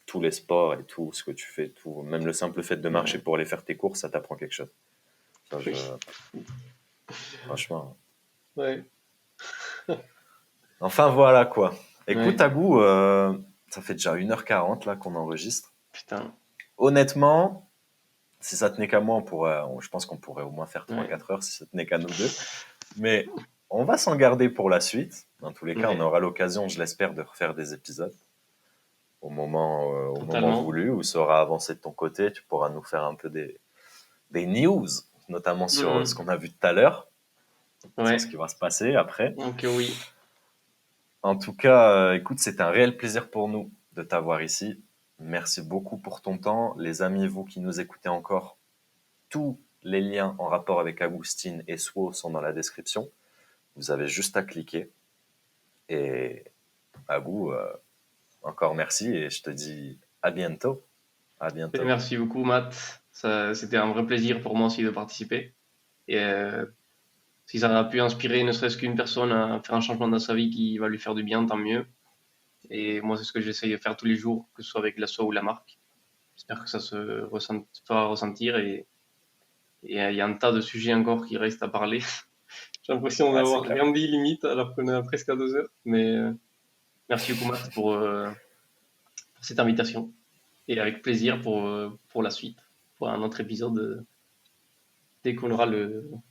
tous les sports et tout ce que tu fais, tout, même le simple fait de marcher Ouais. pour aller faire tes courses, ça t'apprend quelque chose. Ça, Oui. franchement. Ouais. Enfin, voilà quoi. Écoute, Ouais. Agou, ça fait déjà 1h40 là qu'on enregistre. Putain. Honnêtement, si ça tenait qu'à moi, je pense qu'on pourrait au moins faire trois Ouais. quatre heures si ça tenait qu'à nous deux. Mais on va s'en garder pour la suite. Dans tous les cas, on Ouais. aura l'occasion, je l'espère, de refaire des épisodes au moment Totalement. voulu, où ça aura avancé de ton côté. Tu pourras nous faire un peu des news, notamment sur ce Mhm. qu'on a vu tout à l'heure, sur ce Ouais. qui va se passer après. Donc oui. En tout cas, écoute, c'est un réel plaisir pour nous de t'avoir ici. Merci beaucoup pour ton temps. Les amis, vous qui nous écoutez encore, tous les liens en rapport avec Agustine et Swo sont dans la description. Vous avez juste à cliquer. Et Agou, encore merci et je te dis à bientôt. À Et bientôt. merci beaucoup, Matt. C'était un vrai plaisir pour moi aussi de participer. Et si ça a pu inspirer ne serait-ce qu'une personne à faire un changement dans sa vie qui va lui faire du bien, tant mieux. Et moi, c'est ce que j'essaye de faire tous les jours, que ce soit avec l'asso ou la marque. J'espère que ça fera ressentir. Et il y a un tas de sujets encore qui restent à parler. J'ai l'impression Ouais, c'est d'avoir clair. rien dit limite, alors qu'on est presque à 2 heures. Mais merci beaucoup, Matt, pour cette invitation. Et avec plaisir pour la suite, pour un autre épisode dès qu'on aura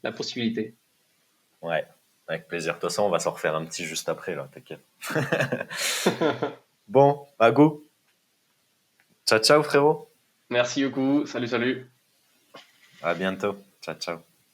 la possibilité. Ouais, avec plaisir. De toute façon, on va s'en refaire un petit juste après, là, t'inquiète. Bon, Agou, ciao, ciao, frérot. Merci beaucoup. Salut, salut. À bientôt. Ciao, ciao.